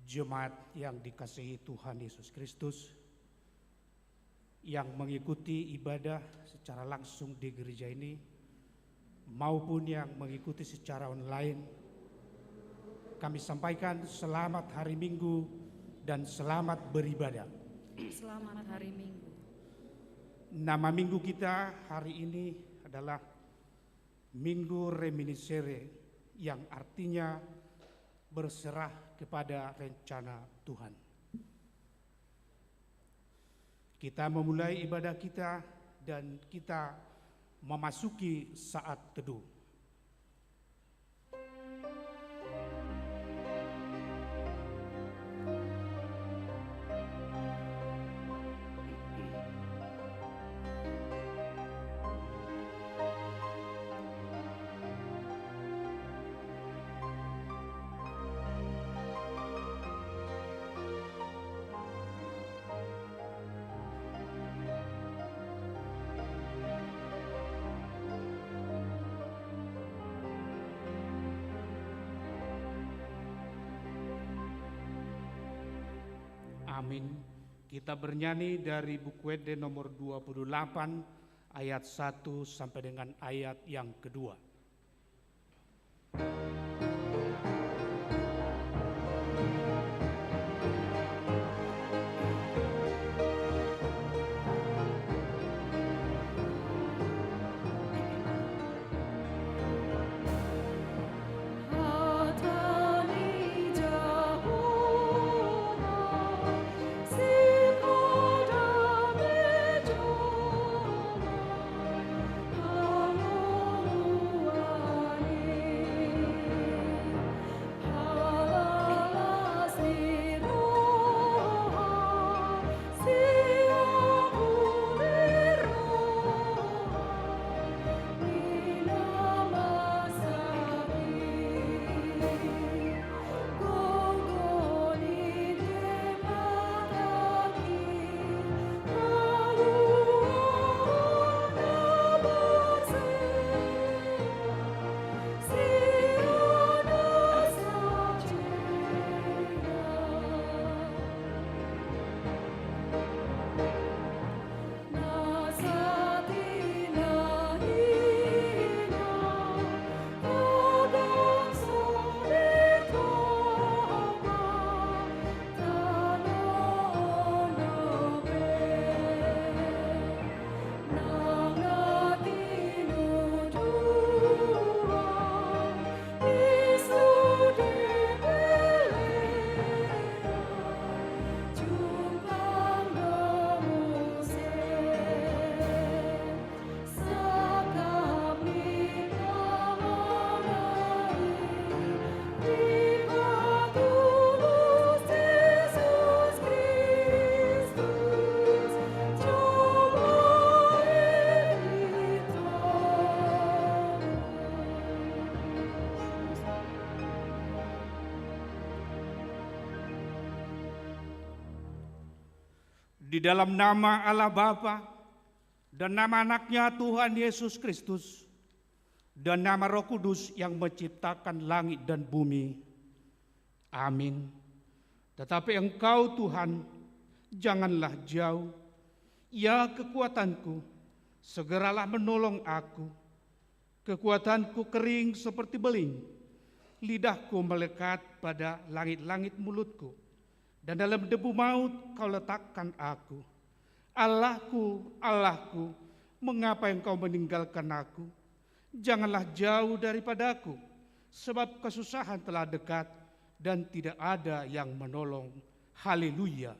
Jemaat yang dikasihi Tuhan Yesus Kristus, yang mengikuti ibadah secara langsung di gereja ini maupun yang mengikuti secara online, kami sampaikan selamat hari Minggu dan selamat beribadah. Selamat hari Minggu. Nama minggu kita hari ini adalah Minggu Reminiscere, yang artinya berserah kepada rencana Tuhan. Kita memulai ibadah kita dan kita memasuki saat teduh. Amin. Kita bernyanyi dari buku WD nomor 28 ayat 1 sampai dengan ayat yang kedua. Di dalam nama Allah Bapa dan nama anaknya Tuhan Yesus Kristus dan nama Roh Kudus yang menciptakan langit dan bumi. Amin. Tetapi Engkau Tuhan, janganlah jauh. Ya kekuatanku, segeralah menolong aku. Kekuatanku kering seperti beling. Lidahku melekat pada langit-langit mulutku. Dan dalam debu maut kau letakkan aku. Allahku, Allahku, mengapa engkau meninggalkan aku? Janganlah jauh daripadaku, sebab kesusahan telah dekat dan tidak ada yang menolong. Haleluya.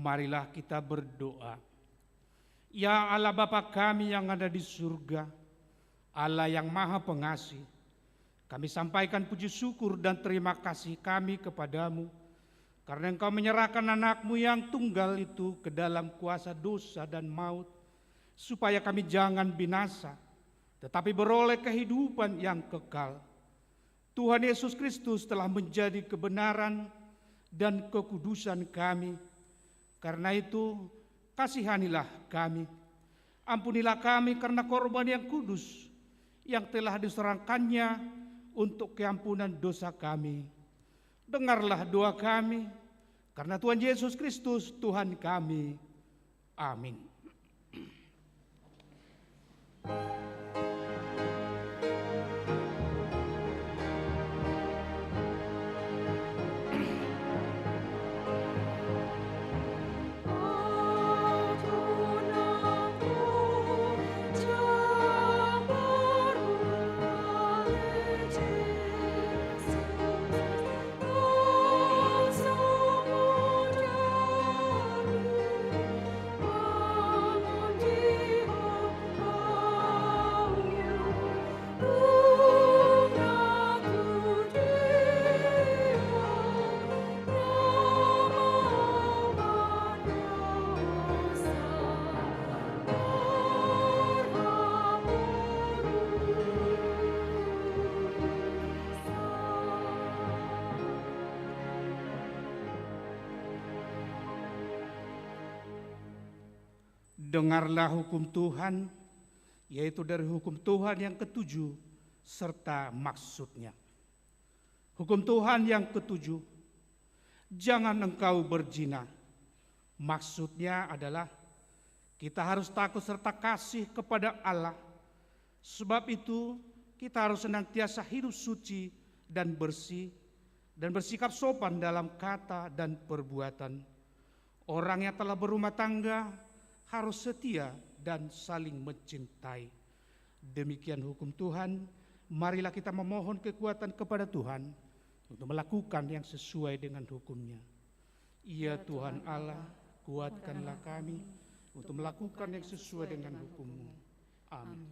Marilah kita berdoa. Ya Allah Bapa kami yang ada di surga, Allah yang Maha Pengasih, kami sampaikan puji syukur dan terima kasih kami kepadamu, karena Engkau menyerahkan anak-Mu yang tunggal itu ke dalam kuasa dosa dan maut, supaya kami jangan binasa, tetapi beroleh kehidupan yang kekal. Tuhan Yesus Kristus telah menjadi kebenaran dan kekudusan kami. Karena itu, kasihanilah kami. Ampunilah kami karena korban yang kudus yang telah diserahkannya untuk keampunan dosa kami. Dengarlah doa kami, karena Tuhan Yesus Kristus Tuhan kami. Amin. Dengarlah hukum Tuhan, yaitu dari hukum Tuhan yang ketujuh, serta maksudnya. Hukum Tuhan yang ketujuh, jangan engkau berzina. Maksudnya adalah kita harus takut serta kasih kepada Allah. Sebab itu kita harus senantiasa hidup suci dan bersih, dan bersikap sopan dalam kata dan perbuatan. Orang yang telah berumah tangga harus setia dan saling mencintai. Demikian hukum Tuhan. Marilah kita memohon kekuatan kepada Tuhan untuk melakukan yang sesuai dengan hukum-Nya. Ya Tuhan Allah, kuatkanlah kami untuk melakukan yang sesuai dengan hukum-Mu. Amin.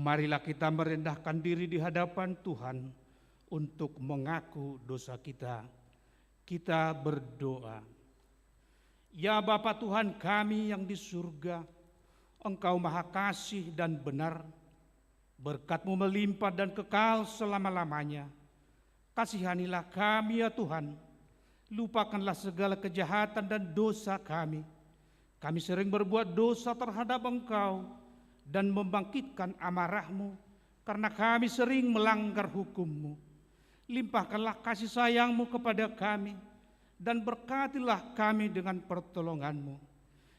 Marilah kita merendahkan diri di hadapan Tuhan untuk mengaku dosa kita. Kita berdoa. Ya Bapa Tuhan kami yang di surga, Engkau maha kasih dan benar, berkat-Mu melimpah dan kekal selama-lamanya. Kasihanilah kami ya Tuhan, lupakanlah segala kejahatan dan dosa kami. Kami sering berbuat dosa terhadap Engkau dan membangkitkan amarah-Mu, karena kami sering melanggar hukum-Mu. Limpahkanlah kasih sayang-Mu kepada kami, dan berkatilah kami dengan pertolongan-Mu.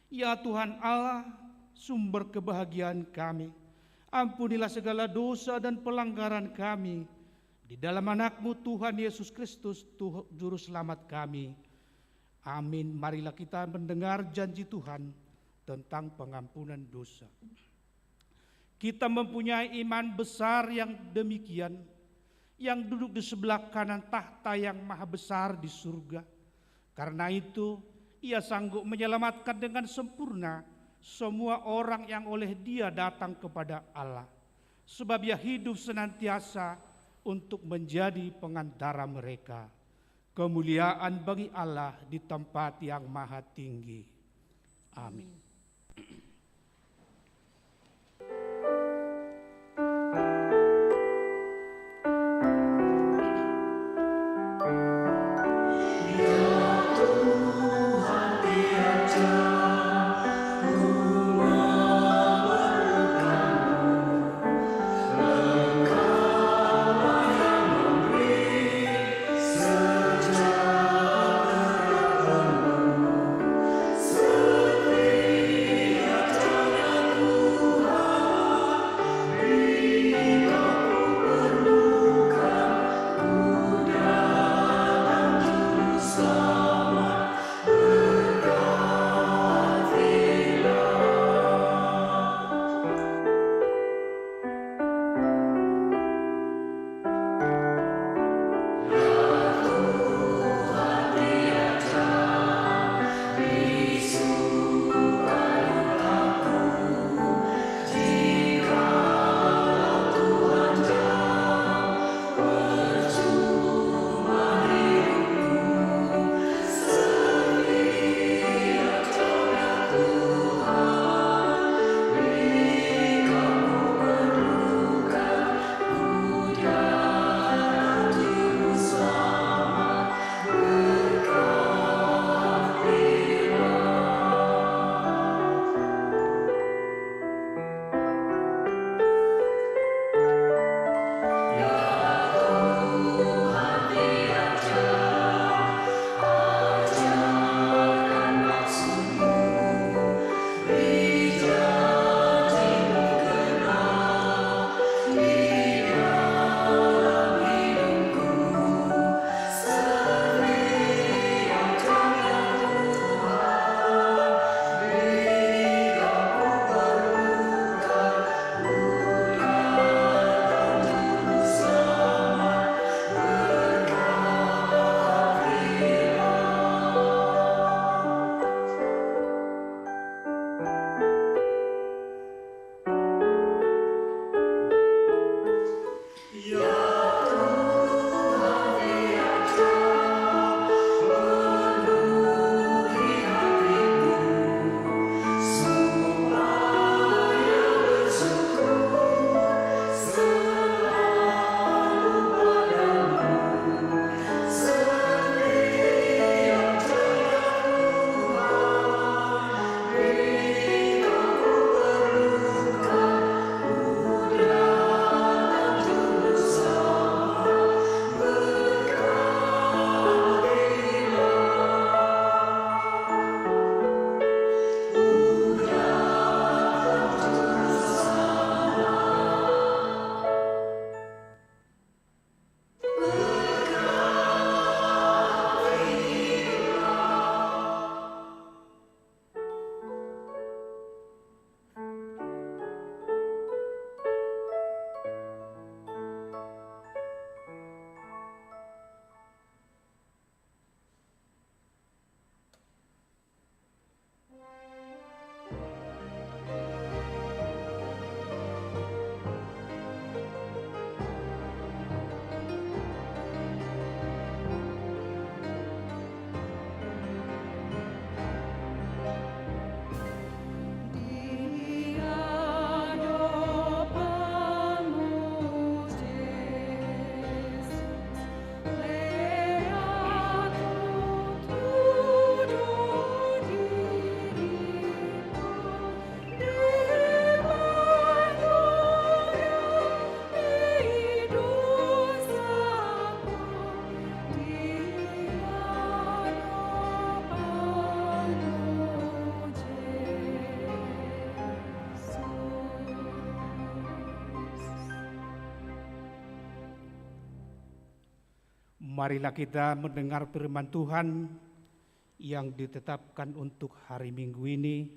Ya Tuhan Allah, sumber kebahagiaan kami, ampunilah segala dosa dan pelanggaran kami, di dalam anak-Mu Tuhan Yesus Kristus, Juru Selamat kami. Amin. Marilah kita mendengar janji Tuhan tentang pengampunan dosa. Kita mempunyai iman besar yang demikian, yang duduk di sebelah kanan tahta yang maha besar di surga. Karena itu, Ia sanggup menyelamatkan dengan sempurna semua orang yang oleh Dia datang kepada Allah, sebab Ia hidup senantiasa untuk menjadi pengantara mereka. Kemuliaan bagi Allah di tempat yang maha tinggi. Amin. Marilah kita mendengar firman Tuhan yang ditetapkan untuk hari Minggu ini,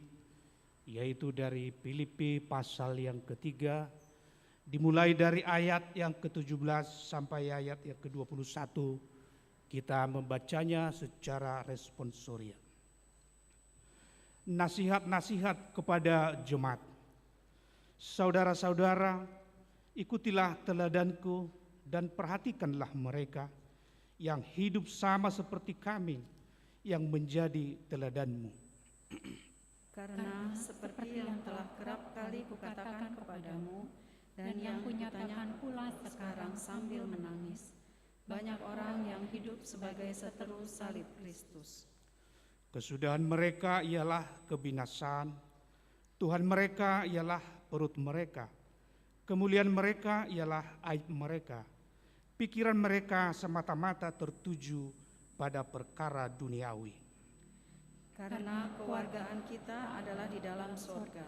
yaitu dari Filipi pasal yang ketiga, dimulai dari ayat yang ke-17 sampai ayat yang ke-21, kita membacanya secara responsorial. nasihat-nasihat kepada jemaat. Saudara-saudara, ikutilah teladanku dan perhatikanlah mereka yang hidup sama seperti kami yang menjadi teladanmu. Karena seperti yang telah kerap kali kukatakan kepadamu dan yang kunyatakan pula sekarang sambil menangis, banyak orang yang hidup sebagai seteru salib Kristus. Kesudahan mereka ialah kebinasaan, Tuhan mereka ialah perut mereka, kemuliaan mereka ialah aib mereka, pikiran mereka semata-mata tertuju pada perkara duniawi. Karena kewargaan kita adalah di dalam sorga,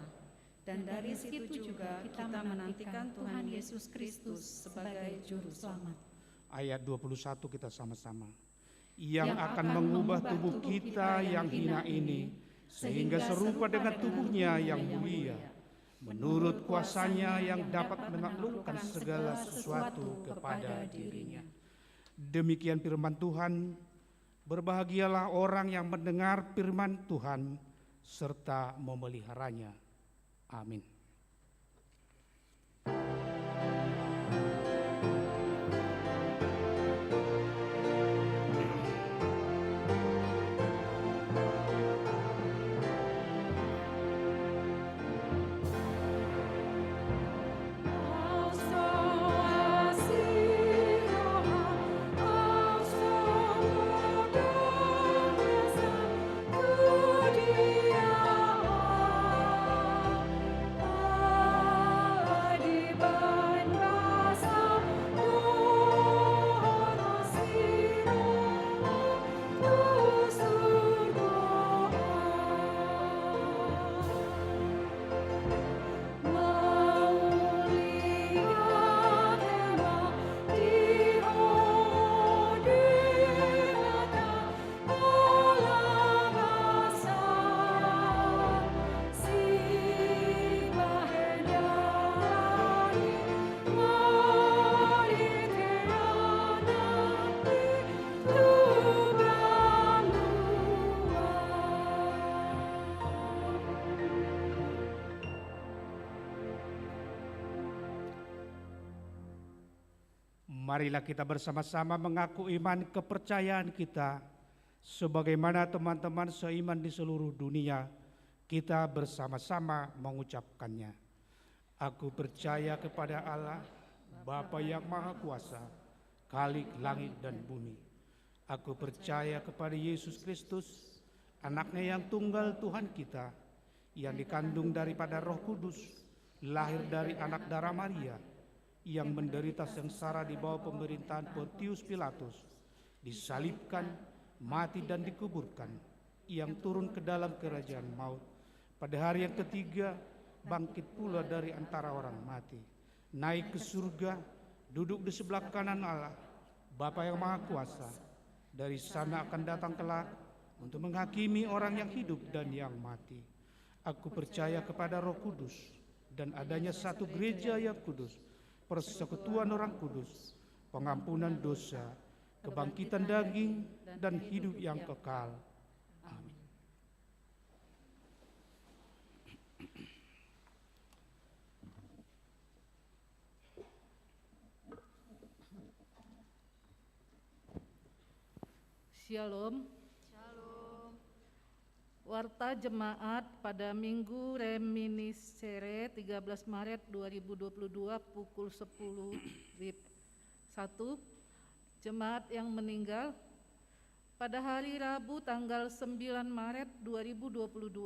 dan dari situ juga kita menantikan Tuhan Yesus Kristus sebagai Juru Selamat. Ayat 21 kita sama-sama. Yang akan mengubah tubuh kita yang hina ini, sehingga serupa dengan tubuhnya yang mulia, menurut kuasanya yang dapat menaklukkan segala sesuatu kepada dirinya. Demikian firman Tuhan. Berbahagialah orang yang mendengar firman Tuhan serta memeliharanya. Amin. Marilah kita bersama-sama mengaku iman kepercayaan kita sebagaimana teman-teman seiman di seluruh dunia kita bersama-sama mengucapkannya. Aku percaya kepada Allah, Bapa yang Maha Kuasa, Khalik langit dan bumi. Aku percaya kepada Yesus Kristus, anaknya yang tunggal Tuhan kita, yang dikandung daripada Roh Kudus, lahir dari anak darah Maria, yang menderita sengsara di bawah pemerintahan Pontius Pilatus, disalibkan, mati dan dikuburkan, yang turun ke dalam kerajaan maut, pada hari yang ketiga bangkit pula dari antara orang mati, naik ke surga, duduk di sebelah kanan Allah, Bapa yang Maha Kuasa. Dari sana akan datang kelak untuk menghakimi orang yang hidup dan yang mati. Aku percaya kepada Roh Kudus dan adanya satu gereja yang kudus, persekutuan orang kudus, pengampunan dosa, kebangkitan daging, dan hidup yang kekal. Amin. Shalom. Warta Jemaat pada Minggu Reminiscere 13 Maret 2022 pukul 10 WIB. 1. Jemaat yang meninggal pada hari Rabu tanggal 9 Maret 2022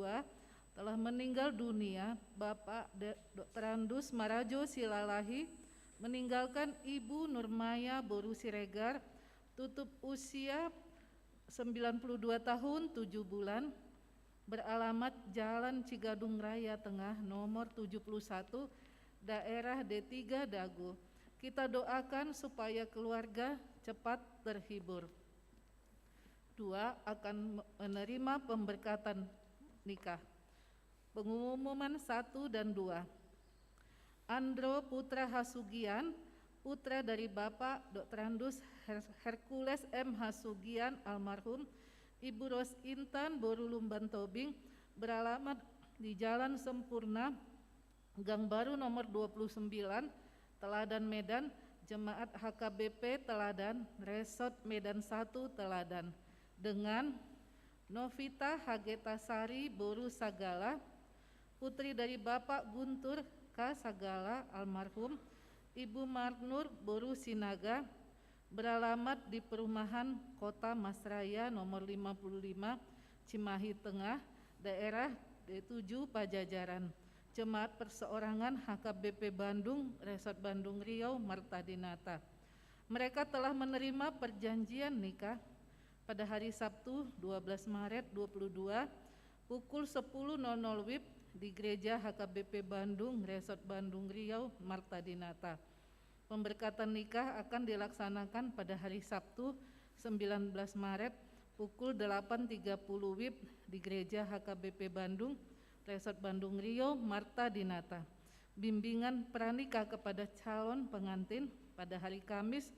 telah meninggal dunia Bapak Dr. Andus Marajo Silalahi, meninggalkan Ibu Nurmaya Boru Siregar, tutup usia 92 tahun 7 bulan, beralamat Jalan Cigadung Raya Tengah nomor 71, daerah D3 Dago. Kita doakan supaya keluarga cepat terhibur. 2. Akan menerima pemberkatan nikah. Pengumuman 1 dan 2. Andro Putra Hasugian, putra dari Bapak Dr. Andus Hercules M. Hasugian almarhum, Ibu Ros Intan Borulumban Tobing, beralamat di Jalan Sempurna, Gang Baru nomor 29, Teladan Medan, Jemaat HKBP Teladan, Resort Medan 1 Teladan, dengan Novita Hagetasari Boru Sagala, putri dari Bapak Guntur K. Sagala almarhum, Ibu Marnur Boru Sinaga, beralamat di Perumahan Kota Masraya nomor 55, Cimahi Tengah, daerah D7 Pajajaran, Jemaat Perseorangan HKBP Bandung, Resort Bandung Riau, Marta Dinata. Mereka telah menerima perjanjian nikah pada hari Sabtu 12 Maret 22 pukul 10.00 WIB di Gereja HKBP Bandung, Resort Bandung Riau, Marta Dinata. Pemberkatan nikah akan dilaksanakan pada hari Sabtu 19 Maret pukul 8.30 WIB di Gereja HKBP Bandung, Resort Bandung Riau, Marta Dinata. Bimbingan pranikah kepada calon pengantin pada hari Kamis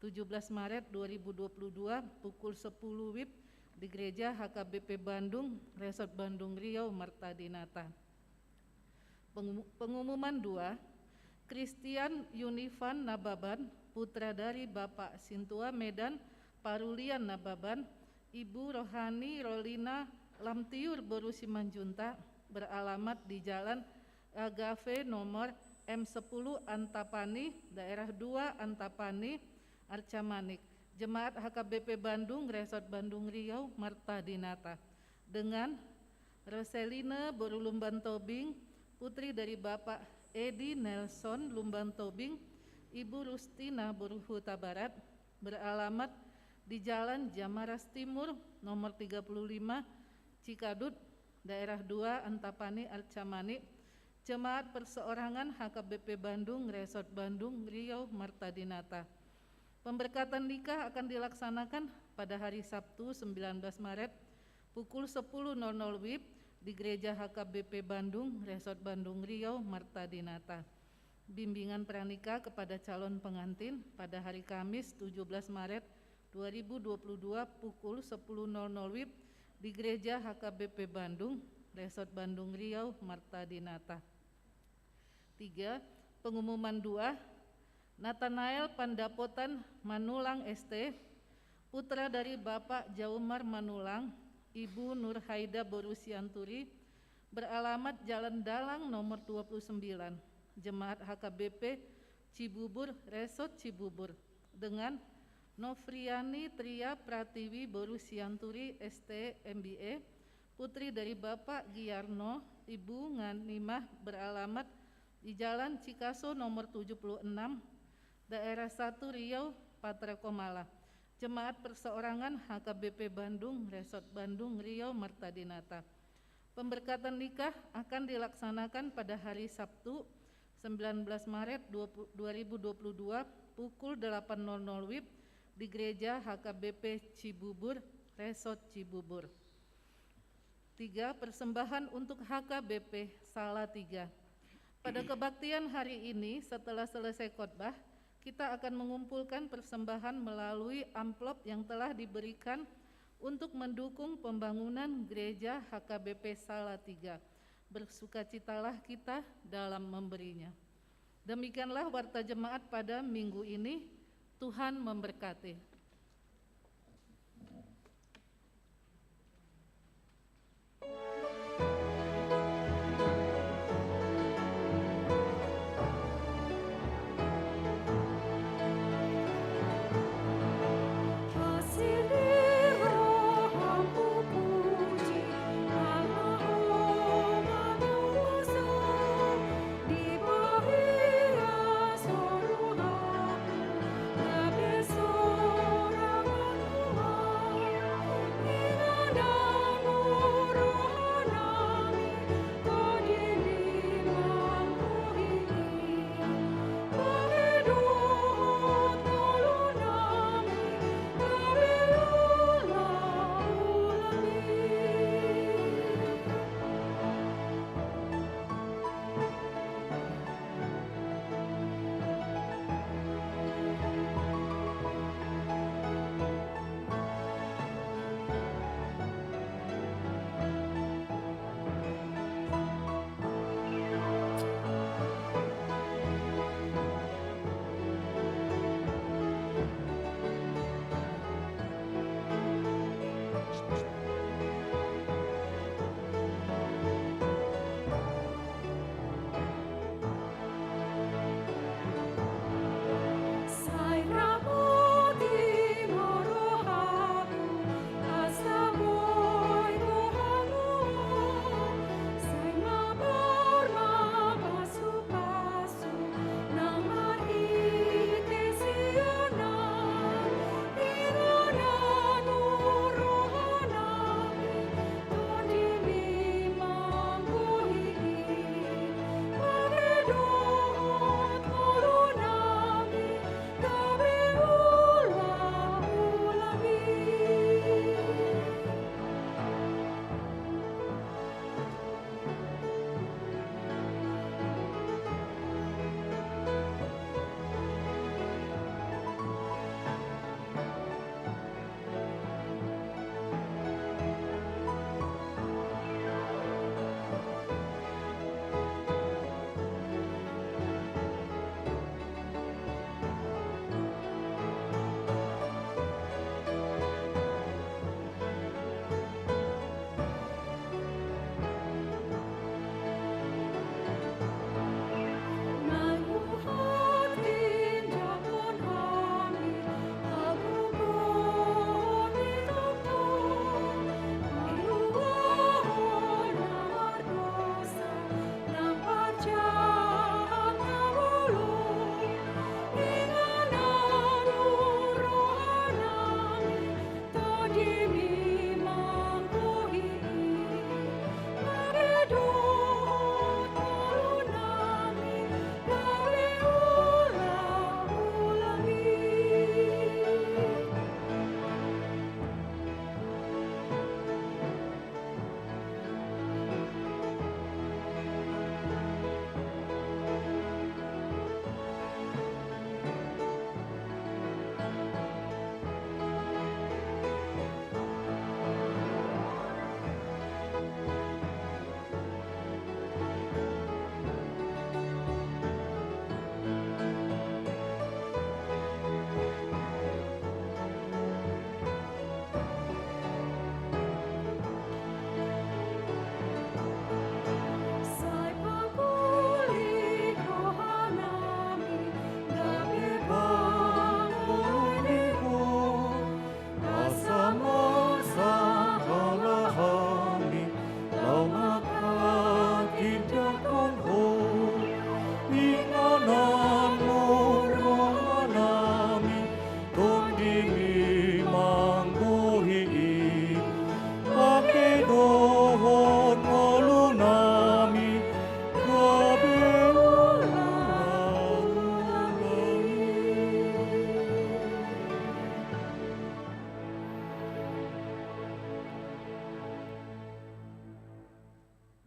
17 Maret 2022 pukul 10 WIB di Gereja HKBP Bandung, Resort Bandung Riau, Marta Dinata. Pengumuman 2, Christian Yunifan Nababan, putra dari Bapak Sintua Medan Parulian Nababan, Ibu Rohani Rolina Lamtiur Boru Simanjunta, beralamat di Jalan Agave nomor M10 Antapani, daerah 2 Antapani, Arcamanik, Jemaat HKBP Bandung, Resort Bandung Riau, Marta Dinata, dengan Roseline Boru Lumban Tobing, putri dari Bapak Edi Nelson Lumban Tobing, Ibu Rustina Boru Huta Barat, beralamat di Jalan Jamaras Timur nomor 35 Cikadut, daerah 2 Antapani, Arcamani, Jemaat Perseorangan HKBP Bandung, Resort Bandung Riau, Marta Dinata. Pemberkatan nikah akan dilaksanakan pada hari Sabtu 19 Maret pukul 10.00 WIB di Gereja HKBP Bandung, Resort Bandung Riau, Marta Dinata. Bimbingan pranikah kepada calon pengantin pada hari Kamis 17 Maret 2022 pukul 10.00 WIB di Gereja HKBP Bandung, Resort Bandung Riau, Marta Dinata. 3. Pengumuman 2, Nathanael Pandapotan Manulang ST, putra dari Bapak Jaumar Manulang, Ibu Nur Haida Boru Sianturi, beralamat Jalan Dalang nomor 29, Jemaat HKBP Cibubur, Resort Cibubur, dengan Novriani Tria Pratiwi Boru Sianturi ST MBA, putri dari Bapak Giarno, Ibu Nganimah, beralamat di Jalan Cikaso nomor 76, daerah 1 Riau, Patra Komala, Jemaat Perseorangan HKBP Bandung, Resort Bandung Riau, Marta Dinata. Pemberkatan nikah akan dilaksanakan pada hari Sabtu 19 Maret 2022 pukul 8.00 WIB di Gereja HKBP Cibubur, Resort Cibubur. 3. Persembahan untuk HKBP Salatiga. Pada kebaktian hari ini setelah selesai khotbah, kita akan mengumpulkan persembahan melalui amplop yang telah diberikan untuk mendukung pembangunan Gereja HKBP Salatiga. Bersukacitalah kita dalam memberinya. Demikianlah warta jemaat pada minggu ini. Tuhan memberkati. Rohana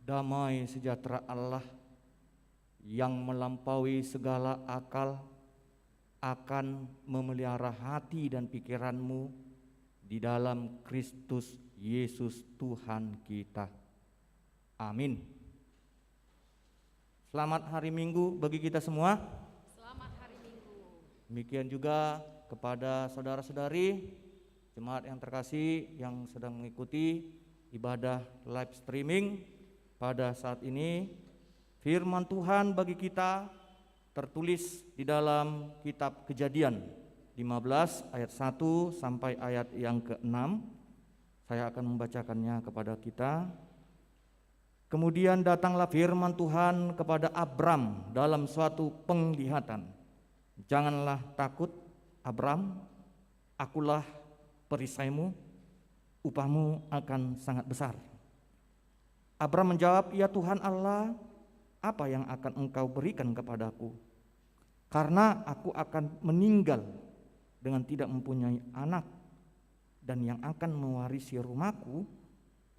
damai sejahtera Allah yang melampaui segala akal akan memelihara hati dan pikiranmu di dalam Kristus Yesus Tuhan kita. Amin. Selamat hari Minggu bagi kita semua. Selamat hari Minggu. Demikian juga kepada saudara-saudari jemaat yang terkasih yang sedang mengikuti ibadah live streaming pada saat ini. Firman Tuhan bagi kita tertulis di dalam kitab Kejadian 15 ayat 1 sampai ayat yang ke-6. Saya akan membacakannya kepada kita. Kemudian datanglah firman Tuhan kepada Abram dalam suatu penglihatan. Janganlah takut, Abram, akulah perisaimu, upahmu akan sangat besar. Abram menjawab, ya Tuhan Allah, apa yang akan engkau berikan kepadaku? Karena aku akan meninggal dengan tidak mempunyai anak, dan yang akan mewarisi rumahku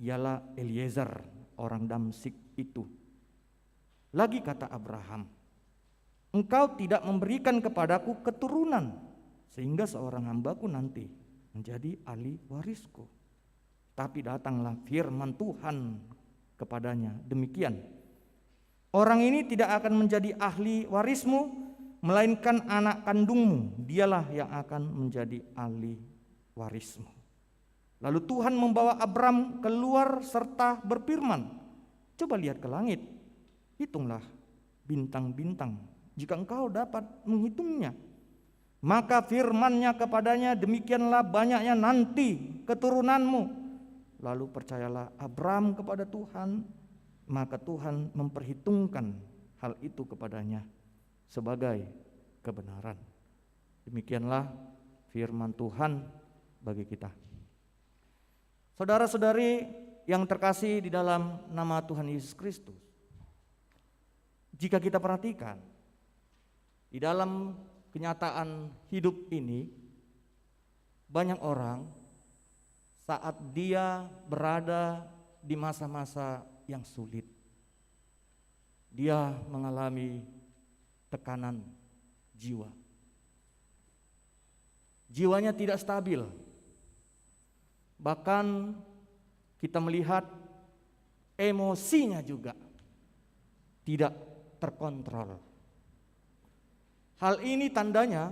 ialah Eliezer orang Damsik itu. Lagi kata Abraham, engkau tidak memberikan kepadaku keturunan, sehingga seorang hambaku nanti menjadi ahli warisku. Tapi datanglah firman Tuhan kepadanya, demikian, orang ini tidak akan menjadi ahli warismu, melainkan anak kandungmu, dialah yang akan menjadi ahli warismu. Lalu Tuhan membawa Abram keluar serta berfirman, coba lihat ke langit, hitunglah bintang-bintang, jika engkau dapat menghitungnya. Maka firman-Nya kepadanya, demikianlah banyaknya nanti keturunanmu. Lalu percayalah Abram kepada Tuhan, maka Tuhan memperhitungkan hal itu kepadanya sebagai kebenaran. Demikianlah firman Tuhan bagi kita. Saudara-saudari yang terkasih di dalam nama Tuhan Yesus Kristus, jika kita perhatikan di dalam kenyataan hidup ini, banyak orang saat dia berada di masa-masa yang sulit, dia mengalami tekanan jiwa. Jiwanya tidak stabil. Bahkan kita melihat emosinya juga tidak terkontrol. Hal ini tandanya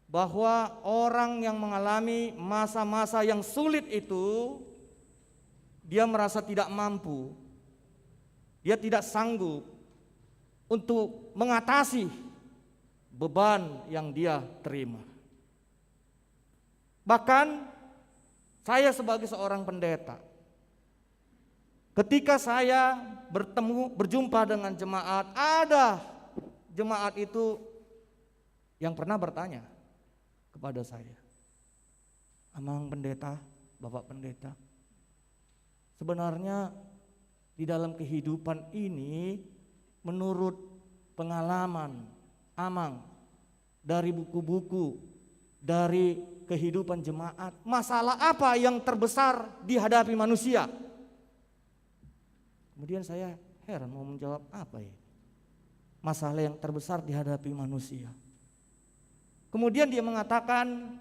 bahwa orang yang mengalami masa-masa yang sulit itu, dia merasa tidak mampu, dia tidak sanggup untuk mengatasi beban yang dia terima. Bahkan saya sebagai seorang pendeta, ketika saya berjumpa dengan jemaat, ada jemaat itu yang pernah bertanya kepada saya, Amang pendeta, Bapak pendeta, sebenarnya di dalam kehidupan ini, menurut pengalaman Amang dari buku-buku, dari kehidupan jemaat, masalah apa yang terbesar dihadapi manusia? Kemudian saya heran mau menjawab apa ya? Masalah yang terbesar dihadapi manusia. Kemudian dia mengatakan,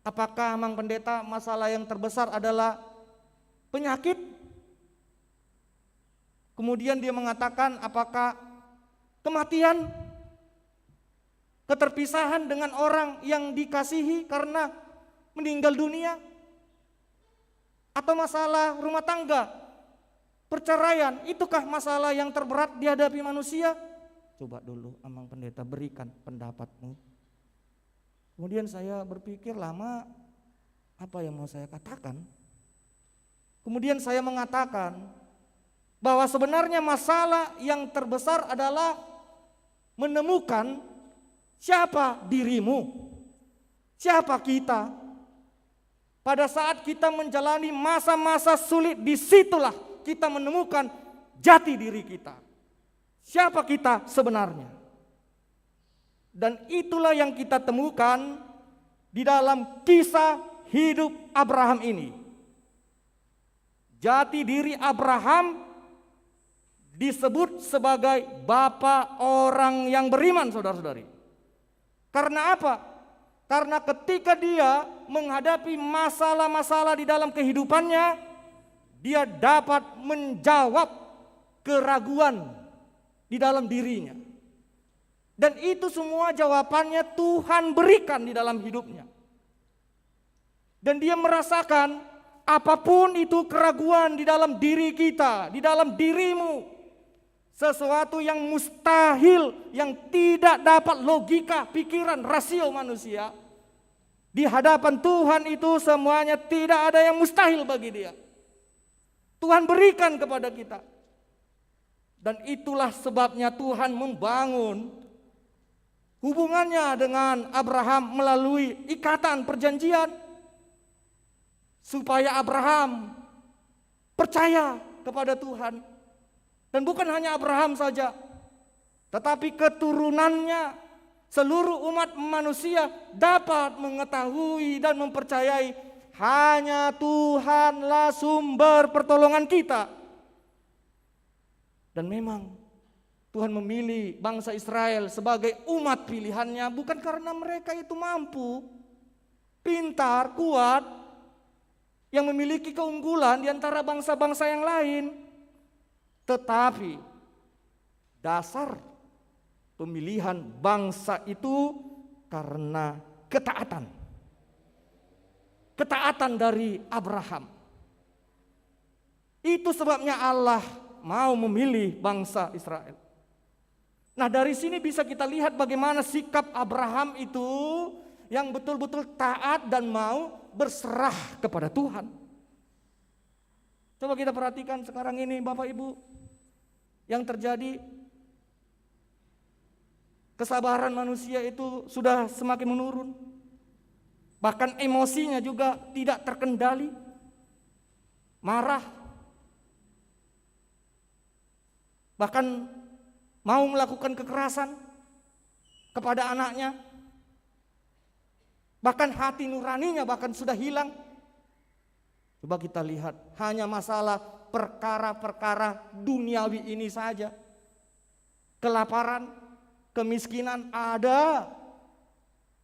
apakah Amang pendeta masalah yang terbesar adalah penyakit? Kemudian dia mengatakan, apakah kematian? Keterpisahan dengan orang yang dikasihi karena meninggal dunia? Atau masalah rumah tangga, perceraian, itukah masalah yang terberat dihadapi manusia? Coba dulu Amang pendeta berikan pendapatmu. Kemudian saya berpikir lama, apa yang mau saya katakan? Kemudian saya mengatakan bahwa sebenarnya masalah yang terbesar adalah menemukan siapa dirimu, siapa kita. Pada saat kita menjalani masa-masa sulit, disitulah kita menemukan jati diri kita. Siapa kita sebenarnya. Dan itulah yang kita temukan di dalam kisah hidup Abraham ini. Jati diri Abraham disebut sebagai bapa orang yang beriman, saudara-saudari. Karena apa? Karena ketika dia menghadapi masalah-masalah di dalam kehidupannya, dia dapat menjawab keraguan di dalam dirinya. Dan itu semua jawabannya Tuhan berikan di dalam hidupnya. Dan dia merasakan apapun itu keraguan di dalam diri kita, di dalam dirimu, sesuatu yang mustahil, yang tidak dapat logika, pikiran, rasio manusia. Di hadapan Tuhan itu semuanya tidak ada yang mustahil bagi dia. Tuhan berikan kepada kita. Dan itulah sebabnya Tuhan membangun hubungannya dengan Abraham melalui ikatan perjanjian. Supaya Abraham percaya kepada Tuhan. Dan bukan hanya Abraham saja, tetapi keturunannya, seluruh umat manusia dapat mengetahui dan mempercayai hanya Tuhanlah sumber pertolongan kita. Dan memang Tuhan memilih bangsa Israel sebagai umat pilihannya bukan karena mereka itu mampu, pintar, kuat, yang memiliki keunggulan di antara bangsa-bangsa yang lain. Tetapi dasar pemilihan bangsa itu karena ketaatan. Ketaatan dari Abraham. Itu sebabnya Allah mau memilih bangsa Israel. Nah, dari sini bisa kita lihat bagaimana sikap Abraham itu yang betul-betul taat dan mau berserah kepada Tuhan. Coba kita perhatikan sekarang ini Bapak Ibu. Yang terjadi, kesabaran manusia itu sudah semakin menurun. Bahkan emosinya juga tidak terkendali. Marah. Bahkan mau melakukan kekerasan kepada anaknya. Bahkan hati nuraninya bahkan sudah hilang. Coba kita lihat, hanya masalah perkara-perkara duniawi ini saja. Kelaparan, kemiskinan, ada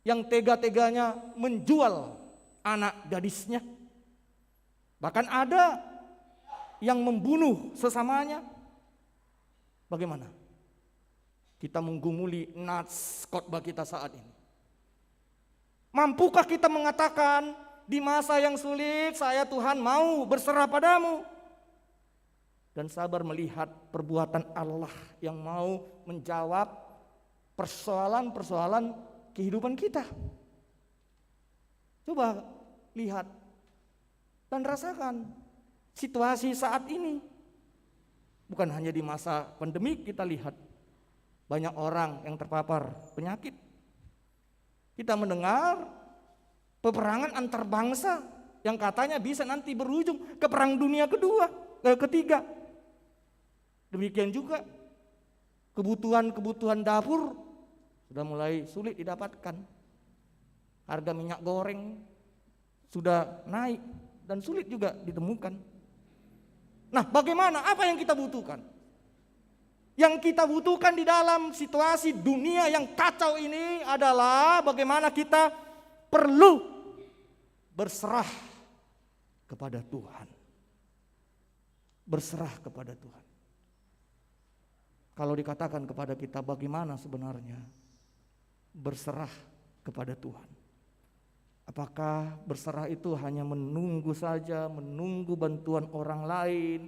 yang tega-teganya menjual anak gadisnya. Bahkan ada yang membunuh sesamanya. Bagaimana? Kita menggumuli nats khotbah kita saat ini. Mampukah kita mengatakan di masa yang sulit saya Tuhan mau berserah padamu? Dan sabar melihat perbuatan Allah yang mau menjawab persoalan-persoalan kehidupan kita. Coba lihat dan rasakan situasi saat ini. Bukan hanya di masa pandemi kita lihat banyak orang yang terpapar penyakit. Kita mendengar peperangan antar bangsa yang katanya bisa nanti berujung ke perang dunia ketiga. Demikian juga kebutuhan dapur sudah mulai sulit didapatkan. Harga minyak goreng sudah naik dan sulit juga ditemukan. Nah, bagaimana? Apa yang kita butuhkan? Yang kita butuhkan di dalam situasi dunia yang kacau ini adalah bagaimana kita perlu berserah kepada Tuhan. Berserah kepada Tuhan. Kalau dikatakan kepada kita bagaimana sebenarnya berserah kepada Tuhan? Apakah berserah itu hanya menunggu saja, menunggu bantuan orang lain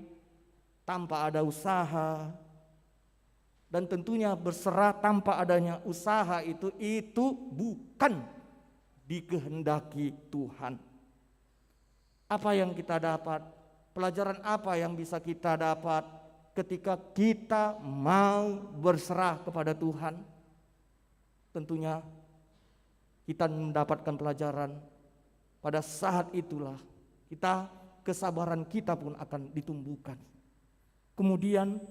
tanpa ada usaha? Dan tentunya berserah tanpa adanya usaha itu bukan dikehendaki Tuhan. Apa yang kita dapat? Pelajaran apa yang bisa kita dapat ketika kita mau berserah kepada Tuhan? Tentunya kita mendapatkan pelajaran pada saat itulah kesabaran kita pun akan ditumbuhkan. Kemudian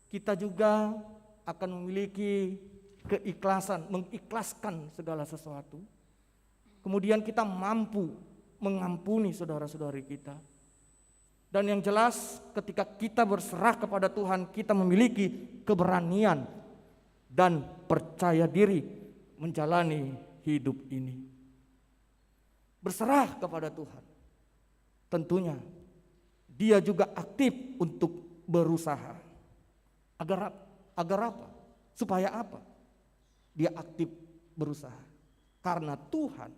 kita juga akan memiliki keikhlasan, mengikhlaskan segala sesuatu. Kemudian kita mampu mengampuni saudara-saudari kita. Dan yang jelas ketika kita berserah kepada Tuhan, kita memiliki keberanian dan percaya diri menjalani hidup ini. Berserah kepada Tuhan, tentunya dia juga aktif untuk berusaha. Agar apa? Supaya apa? Dia aktif berusaha. Karena Tuhan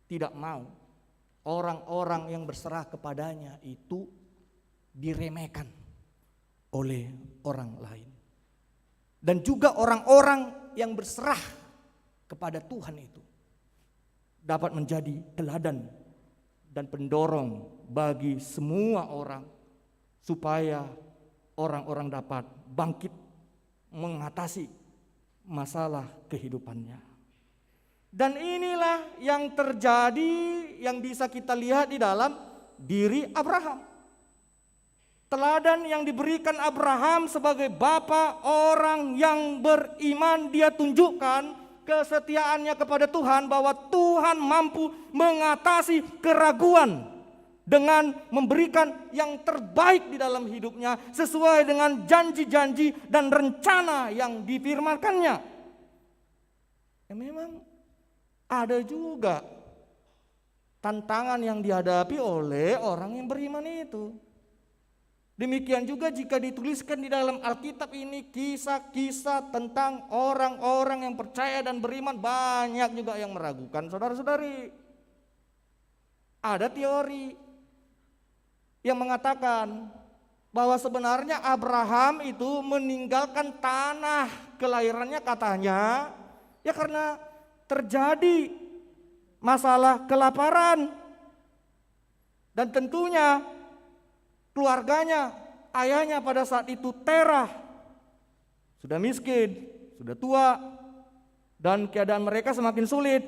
tidak mau orang-orang yang berserah kepadanya itu diremehkan oleh orang lain. Dan juga orang-orang yang berserah kepada Tuhan itu dapat menjadi teladan dan pendorong bagi semua orang supaya orang-orang dapat bangkit mengatasi masalah kehidupannya. Dan inilah yang terjadi, yang bisa kita lihat di dalam diri Abraham. Teladan yang diberikan Abraham sebagai bapa orang yang beriman, dia tunjukkan kesetiaannya kepada Tuhan, bahwa Tuhan mampu mengatasi keraguan dengan memberikan yang terbaik di dalam hidupnya sesuai dengan janji-janji dan rencana yang difirmankannya. Memang ada juga tantangan yang dihadapi oleh orang yang beriman itu. Demikian juga jika dituliskan di dalam Alkitab ini kisah-kisah tentang orang-orang yang percaya dan beriman, banyak juga yang meragukan, saudara-saudari. Ada teori yang mengatakan bahwa sebenarnya Abraham itu meninggalkan tanah kelahirannya katanya ya karena terjadi masalah kelaparan. Dan tentunya keluarganya, ayahnya pada saat itu Terah, sudah miskin, sudah tua, dan keadaan mereka semakin sulit.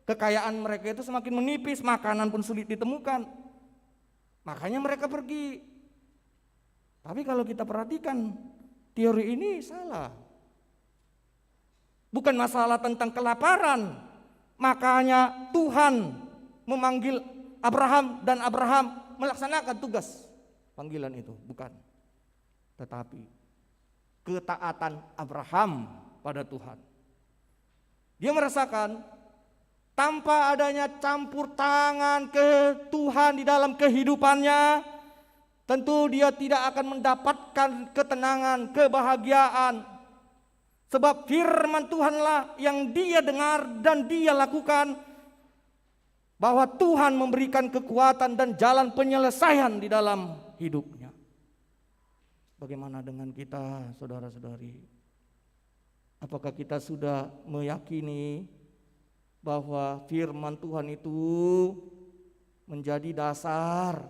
Kekayaan mereka itu semakin menipis, makanan pun sulit ditemukan. Makanya mereka pergi. Tapi kalau kita perhatikan, teori ini salah. Bukan masalah tentang kelaparan. Makanya Tuhan memanggil Abraham dan Abraham melaksanakan tugas panggilan itu, bukan. Tetapi ketaatan Abraham pada Tuhan. Dia merasakan tanpa adanya campur tangan ke Tuhan di dalam kehidupannya, tentu dia tidak akan mendapatkan ketenangan, kebahagiaan. Sebab firman Tuhanlah yang dia dengar dan dia lakukan, bahwa Tuhan memberikan kekuatan dan jalan penyelesaian di dalam hidupnya. Bagaimana dengan kita, saudara-saudari? Apakah kita sudah meyakini bahwa firman Tuhan itu menjadi dasar,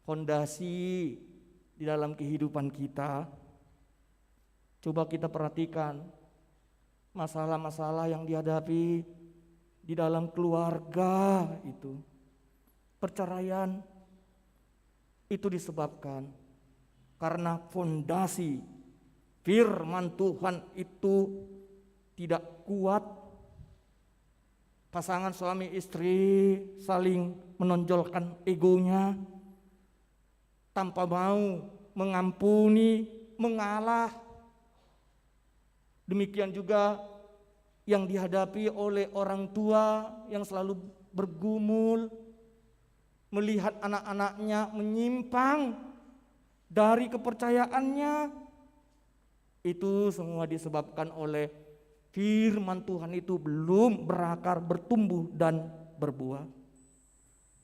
fondasi di dalam kehidupan kita? Coba kita perhatikan masalah-masalah yang dihadapi di dalam keluarga itu. Perceraian itu disebabkan karena fondasi firman Tuhan itu tidak kuat. Pasangan suami istri saling menonjolkan egonya tanpa mau mengampuni, mengalah. Demikian juga yang dihadapi oleh orang tua yang selalu bergumul, melihat anak-anaknya menyimpang dari kepercayaannya. Itu semua disebabkan oleh firman Tuhan itu belum berakar, bertumbuh dan berbuah.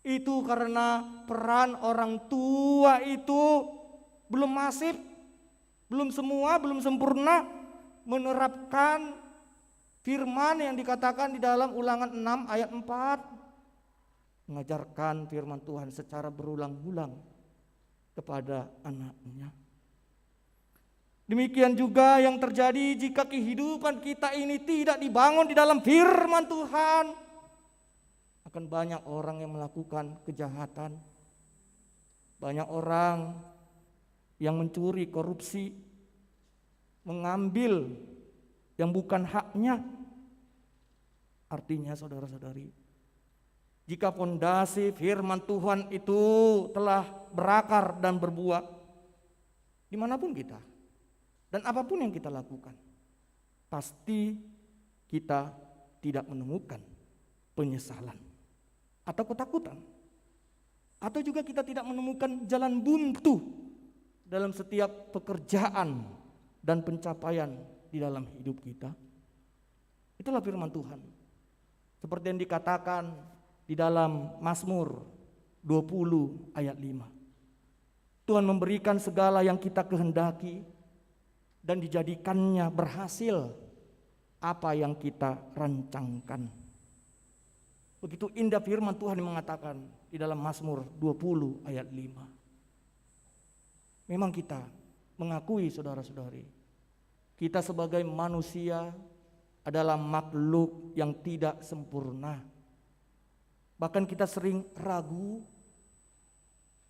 Itu karena peran orang tua itu belum masif, belum semua, belum sempurna menerapkan firman yang dikatakan di dalam Ulangan 6 ayat 4. Mengajarkan firman Tuhan secara berulang-ulang kepada anaknya. Demikian juga yang terjadi jika kehidupan kita ini tidak dibangun di dalam firman Tuhan. Akan banyak orang yang melakukan kejahatan. Banyak orang yang mencuri, korupsi, mengambil yang bukan haknya. Artinya saudara-saudari, jika fondasi firman Tuhan itu telah berakar dan berbuah dimanapun kita dan apapun yang kita lakukan, pasti kita tidak menemukan penyesalan atau ketakutan, atau juga kita tidak menemukan jalan buntu dalam setiap pekerjaan dan pencapaian di dalam hidup kita. Itulah firman Tuhan, seperti yang dikatakan di dalam Mazmur 20 ayat 5. Tuhan memberikan segala yang kita kehendaki dan dijadikannya berhasil apa yang kita rancangkan. Begitu indah firman Tuhan yang mengatakan di dalam Mazmur 20 ayat 5. Memang kita mengakui, saudara-saudari, kita sebagai manusia adalah makhluk yang tidak sempurna. Bahkan kita sering ragu.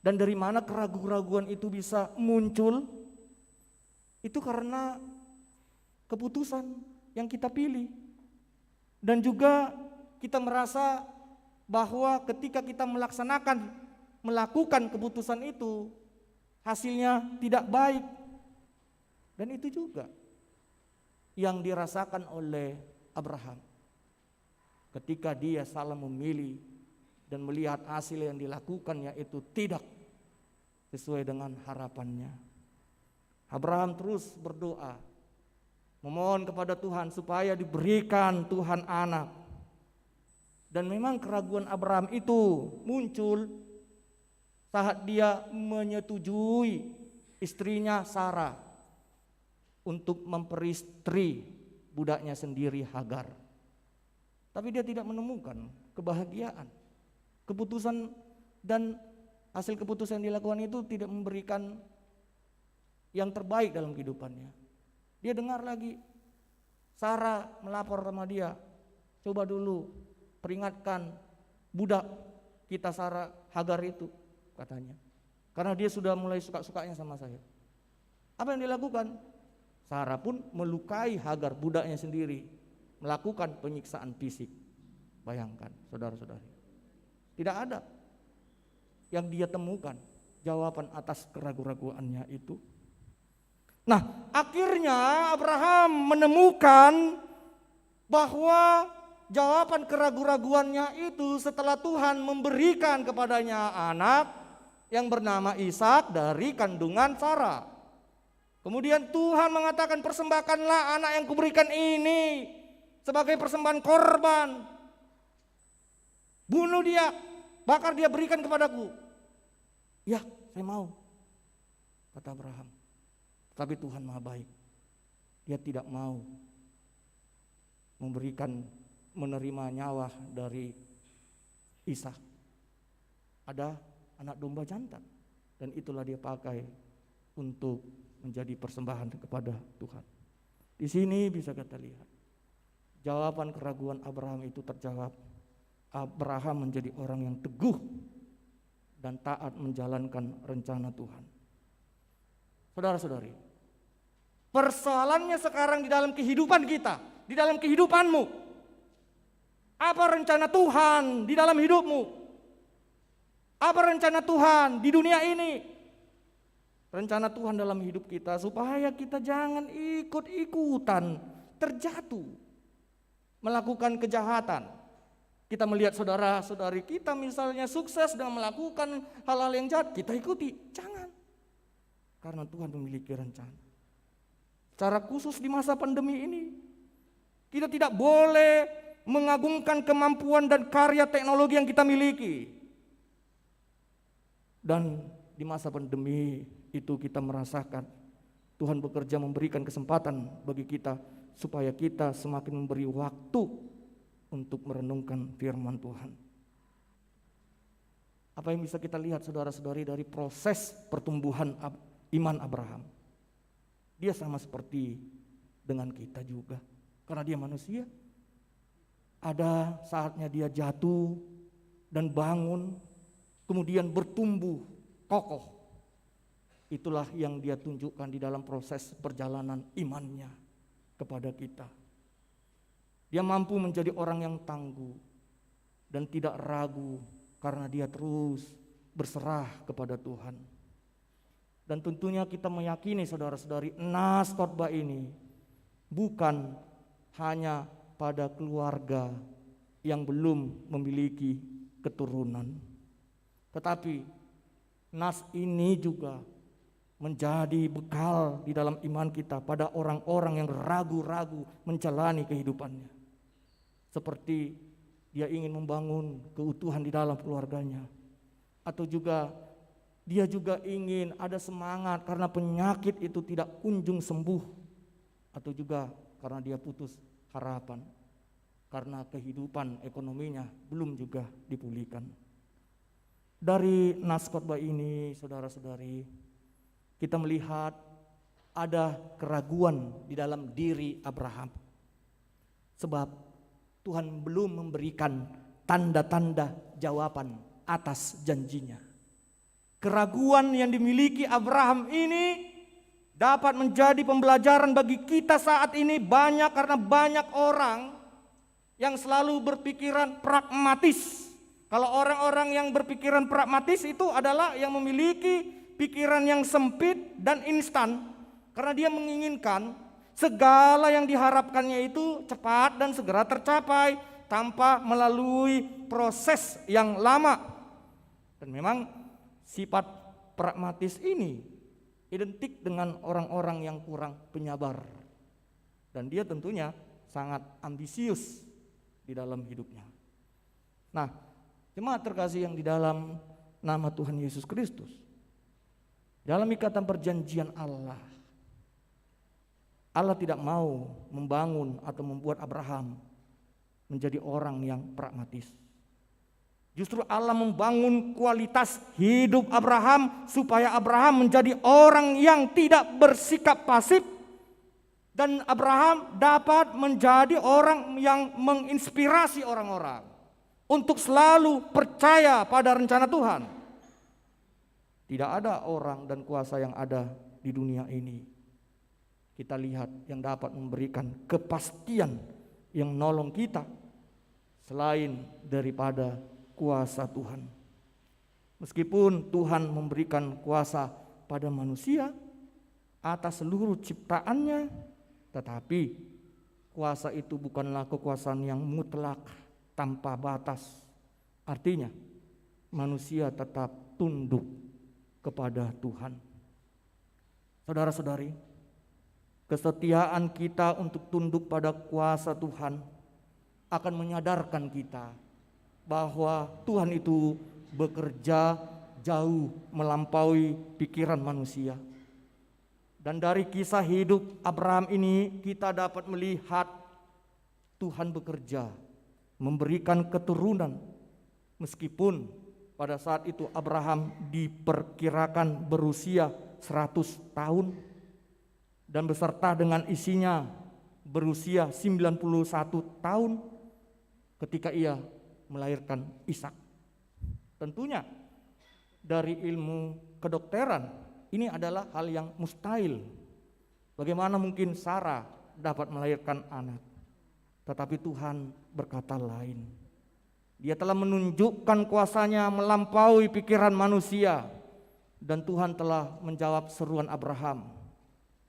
Dan dari mana keraguan-keraguan itu bisa muncul? Itu karena keputusan yang kita pilih. Dan juga kita merasa bahwa ketika kita melakukan keputusan itu, hasilnya tidak baik. Dan itu juga yang dirasakan oleh Abraham ketika dia salah memilih dan melihat hasil yang dilakukannya itu tidak sesuai dengan harapannya. Abraham terus berdoa, memohon kepada Tuhan supaya diberikan Tuhan anak. Dan memang keraguan Abraham itu muncul saat dia menyetujui istrinya Sarah untuk memperistri budaknya sendiri Hagar. Tapi dia tidak menemukan kebahagiaan. Keputusan dan hasil keputusan yang dilakukan itu tidak memberikan yang terbaik dalam kehidupannya. Dia dengar lagi Sarah melapor sama dia, coba dulu peringatkan budak kita Sarah Hagar itu, katanya. Karena dia sudah mulai suka-sukanya sama saya. Apa yang dilakukan? Sarah pun melukai Hagar, budaknya sendiri, melakukan penyiksaan fisik. Bayangkan, saudara-saudari. Tidak ada yang dia temukan jawaban atas keraguan-raguannya itu. Nah, akhirnya Abraham menemukan bahwa jawaban keraguan-raguannya itu setelah Tuhan memberikan kepadanya anak yang bernama Ishak dari kandungan Sarah. Kemudian Tuhan mengatakan, persembahkanlah anak yang kuberikan ini sebagai persembahan korban. Bunuh dia, bakar dia, berikan kepadaku. Ya, saya mau, kata Abraham. Tapi Tuhan Maha baik. Dia tidak mau menerima nyawa dari Ishak. Ada anak domba jantan, dan itulah dia pakai untuk menjadi persembahan kepada Tuhan. Di sini bisa kita lihat jawaban keraguan Abraham itu terjawab. Abraham menjadi orang yang teguh dan taat menjalankan rencana Tuhan. Saudara-saudari, persoalannya sekarang di dalam kehidupan kita, di dalam kehidupanmu, apa rencana Tuhan di dalam hidupmu? Apa rencana Tuhan di dunia ini? Rencana Tuhan dalam hidup kita supaya kita jangan ikut-ikutan terjatuh melakukan kejahatan. Kita melihat saudara-saudari kita misalnya sukses dan melakukan hal-hal yang jahat, kita ikuti. Jangan. Karena Tuhan memiliki rencana. Secara khusus di masa pandemi ini, kita tidak boleh mengagungkan kemampuan dan karya teknologi yang kita miliki. Dan di masa pandemi itu kita merasakan Tuhan bekerja memberikan kesempatan bagi kita supaya kita semakin memberi waktu untuk merenungkan firman Tuhan. Apa yang bisa kita lihat saudara-saudari dari proses pertumbuhan iman Abraham? Dia sama seperti dengan kita juga, karena dia manusia. Ada saatnya dia jatuh dan bangun, kemudian bertumbuh kokoh. Itulah yang dia tunjukkan di dalam proses perjalanan imannya kepada kita. Dia mampu menjadi orang yang tangguh. dan tidak ragu karena dia terus berserah kepada Tuhan. Dan tentunya kita meyakini saudara-saudari, nas khotbah ini bukan hanya pada keluarga yang belum memiliki keturunan, tetapi nas ini juga menjadi bekal di dalam iman kita pada orang-orang yang ragu-ragu menjalani kehidupannya. Seperti dia ingin membangun keutuhan di dalam keluarganya, atau juga dia juga ingin ada semangat karena penyakit itu tidak kunjung sembuh, atau juga karena dia putus harapan karena kehidupan ekonominya belum juga dipulihkan. Dari nas khotbah ini, saudara-saudari, kita melihat ada keraguan di dalam diri Abraham, sebab Tuhan belum memberikan tanda-tanda jawaban atas janjinya. Keraguan yang dimiliki Abraham ini dapat menjadi pembelajaran bagi kita saat ini banyak, karena banyak orang yang selalu berpikiran pragmatis. Kalau orang-orang yang berpikiran pragmatis itu adalah yang memiliki pikiran yang sempit dan instan, karena dia menginginkan segala yang diharapkannya itu cepat dan segera tercapai tanpa melalui proses yang lama. Dan memang sifat pragmatis ini identik dengan orang-orang yang kurang penyabar, dan dia tentunya sangat ambisius di dalam hidupnya. Nah, jemaat terkasih yang di dalam nama Tuhan Yesus Kristus, dalam ikatan perjanjian Allah tidak mau membangun atau membuat Abraham menjadi orang yang pragmatis. Justru Allah membangun kualitas hidup Abraham supaya Abraham menjadi orang yang tidak bersikap pasif, dan Abraham dapat menjadi orang yang menginspirasi orang-orang untuk selalu percaya pada rencana Tuhan. Tidak ada orang dan kuasa yang ada di dunia ini, kita lihat, yang dapat memberikan kepastian yang nolong kita selain daripada kuasa Tuhan. Meskipun Tuhan memberikan kuasa pada manusia atas seluruh ciptaannya, tetapi kuasa itu bukanlah kekuasaan yang mutlak tanpa batas. Artinya manusia tetap tunduk kepada Tuhan. Saudara-saudari, kesetiaan kita untuk tunduk pada kuasa Tuhan akan menyadarkan kita bahwa Tuhan itu bekerja jauh melampaui pikiran manusia. Dan dari kisah hidup Abraham ini kita dapat melihat Tuhan bekerja memberikan keturunan, meskipun pada saat itu Abraham diperkirakan berusia 100 tahun dan beserta dengan isinya berusia 91 tahun ketika ia melahirkan Ishak. Tentunya dari ilmu kedokteran ini adalah hal yang mustahil. Bagaimana mungkin Sarah dapat melahirkan anak? Tetapi Tuhan berkata lain. Dia telah menunjukkan kuasanya melampaui pikiran manusia, dan Tuhan telah menjawab seruan Abraham.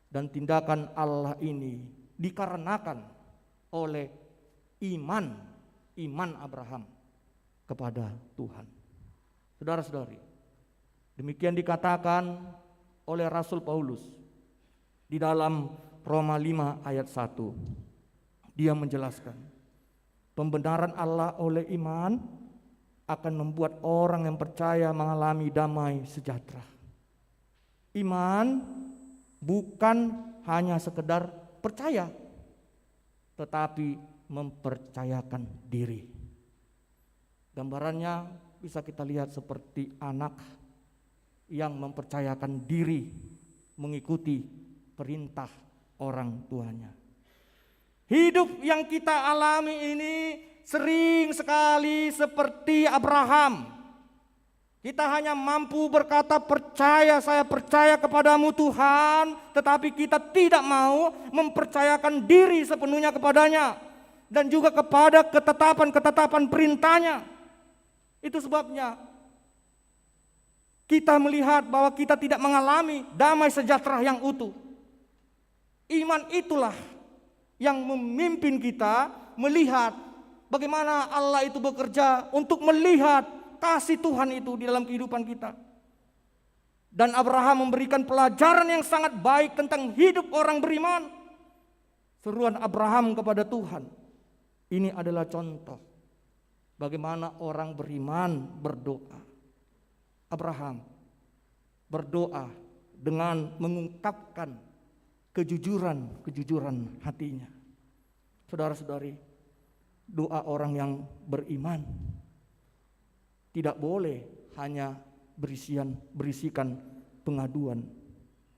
Dan tindakan Allah ini dikarenakan oleh iman Abraham kepada Tuhan. Saudara-saudari, demikian dikatakan oleh Rasul Paulus di dalam Roma 5 ayat 1. Dia menjelaskan, pembenaran Allah oleh iman akan membuat orang yang percaya mengalami damai sejahtera. Iman bukan hanya sekedar percaya, tetapi mempercayakan diri. Gambarannya bisa kita lihat seperti anak yang mempercayakan diri mengikuti perintah orang tuanya. Hidup yang kita alami ini sering sekali seperti Abraham. Kita hanya mampu berkata percaya, saya percaya kepadamu Tuhan, tetapi kita tidak mau mempercayakan diri sepenuhnya kepadanya. dan juga kepada ketetapan-ketetapan perintahnya. Itu sebabnya kita melihat bahwa kita tidak mengalami damai sejahtera yang utuh. Iman itulah yang memimpin kita melihat bagaimana Allah itu bekerja untuk melihat kasih Tuhan itu di dalam kehidupan kita. Dan Abraham memberikan pelajaran yang sangat baik tentang hidup orang beriman. Seruan Abraham kepada Tuhan, ini adalah contoh bagaimana orang beriman berdoa. Abraham berdoa dengan mengungkapkan kejujuran hatinya. Saudara-saudari, doa orang yang beriman tidak boleh hanya berisikan pengaduan,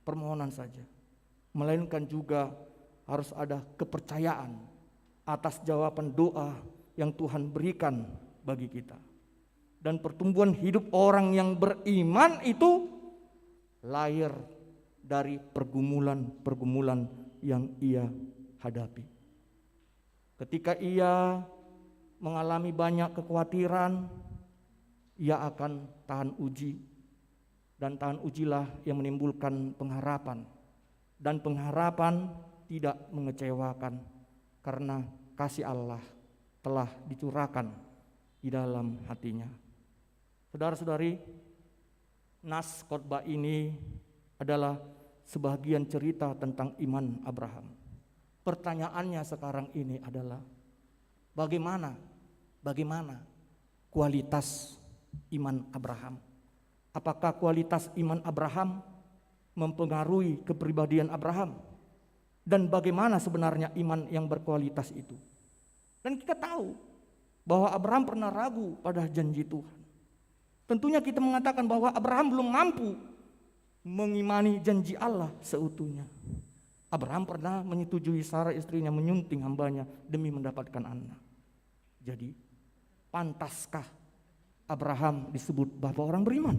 permohonan saja, melainkan juga harus ada kepercayaan atas jawaban doa yang Tuhan berikan bagi kita. Dan pertumbuhan hidup orang yang beriman itu lahir dari pergumulan-pergumulan yang ia hadapi. Ketika ia mengalami banyak kekhawatiran, ia akan tahan uji, dan tahan ujilah yang menimbulkan pengharapan. Dan pengharapan tidak mengecewakan karena kasih Allah telah dicurahkan di dalam hatinya. Saudara-saudari, nas khotbah ini adalah sebagian cerita tentang iman Abraham. Pertanyaannya sekarang ini adalah bagaimana kualitas iman Abraham? Apakah kualitas iman Abraham mempengaruhi kepribadian Abraham? Dan bagaimana sebenarnya iman yang berkualitas itu? Dan kita tahu bahwa Abraham pernah ragu pada janji Tuhan. Tentunya kita mengatakan bahwa Abraham belum mampu mengimani janji Allah seutuhnya. Abraham pernah menyetujui Sarah istrinya menyunting hambanya demi mendapatkan anak. Jadi, pantaskah Abraham disebut bapak orang beriman?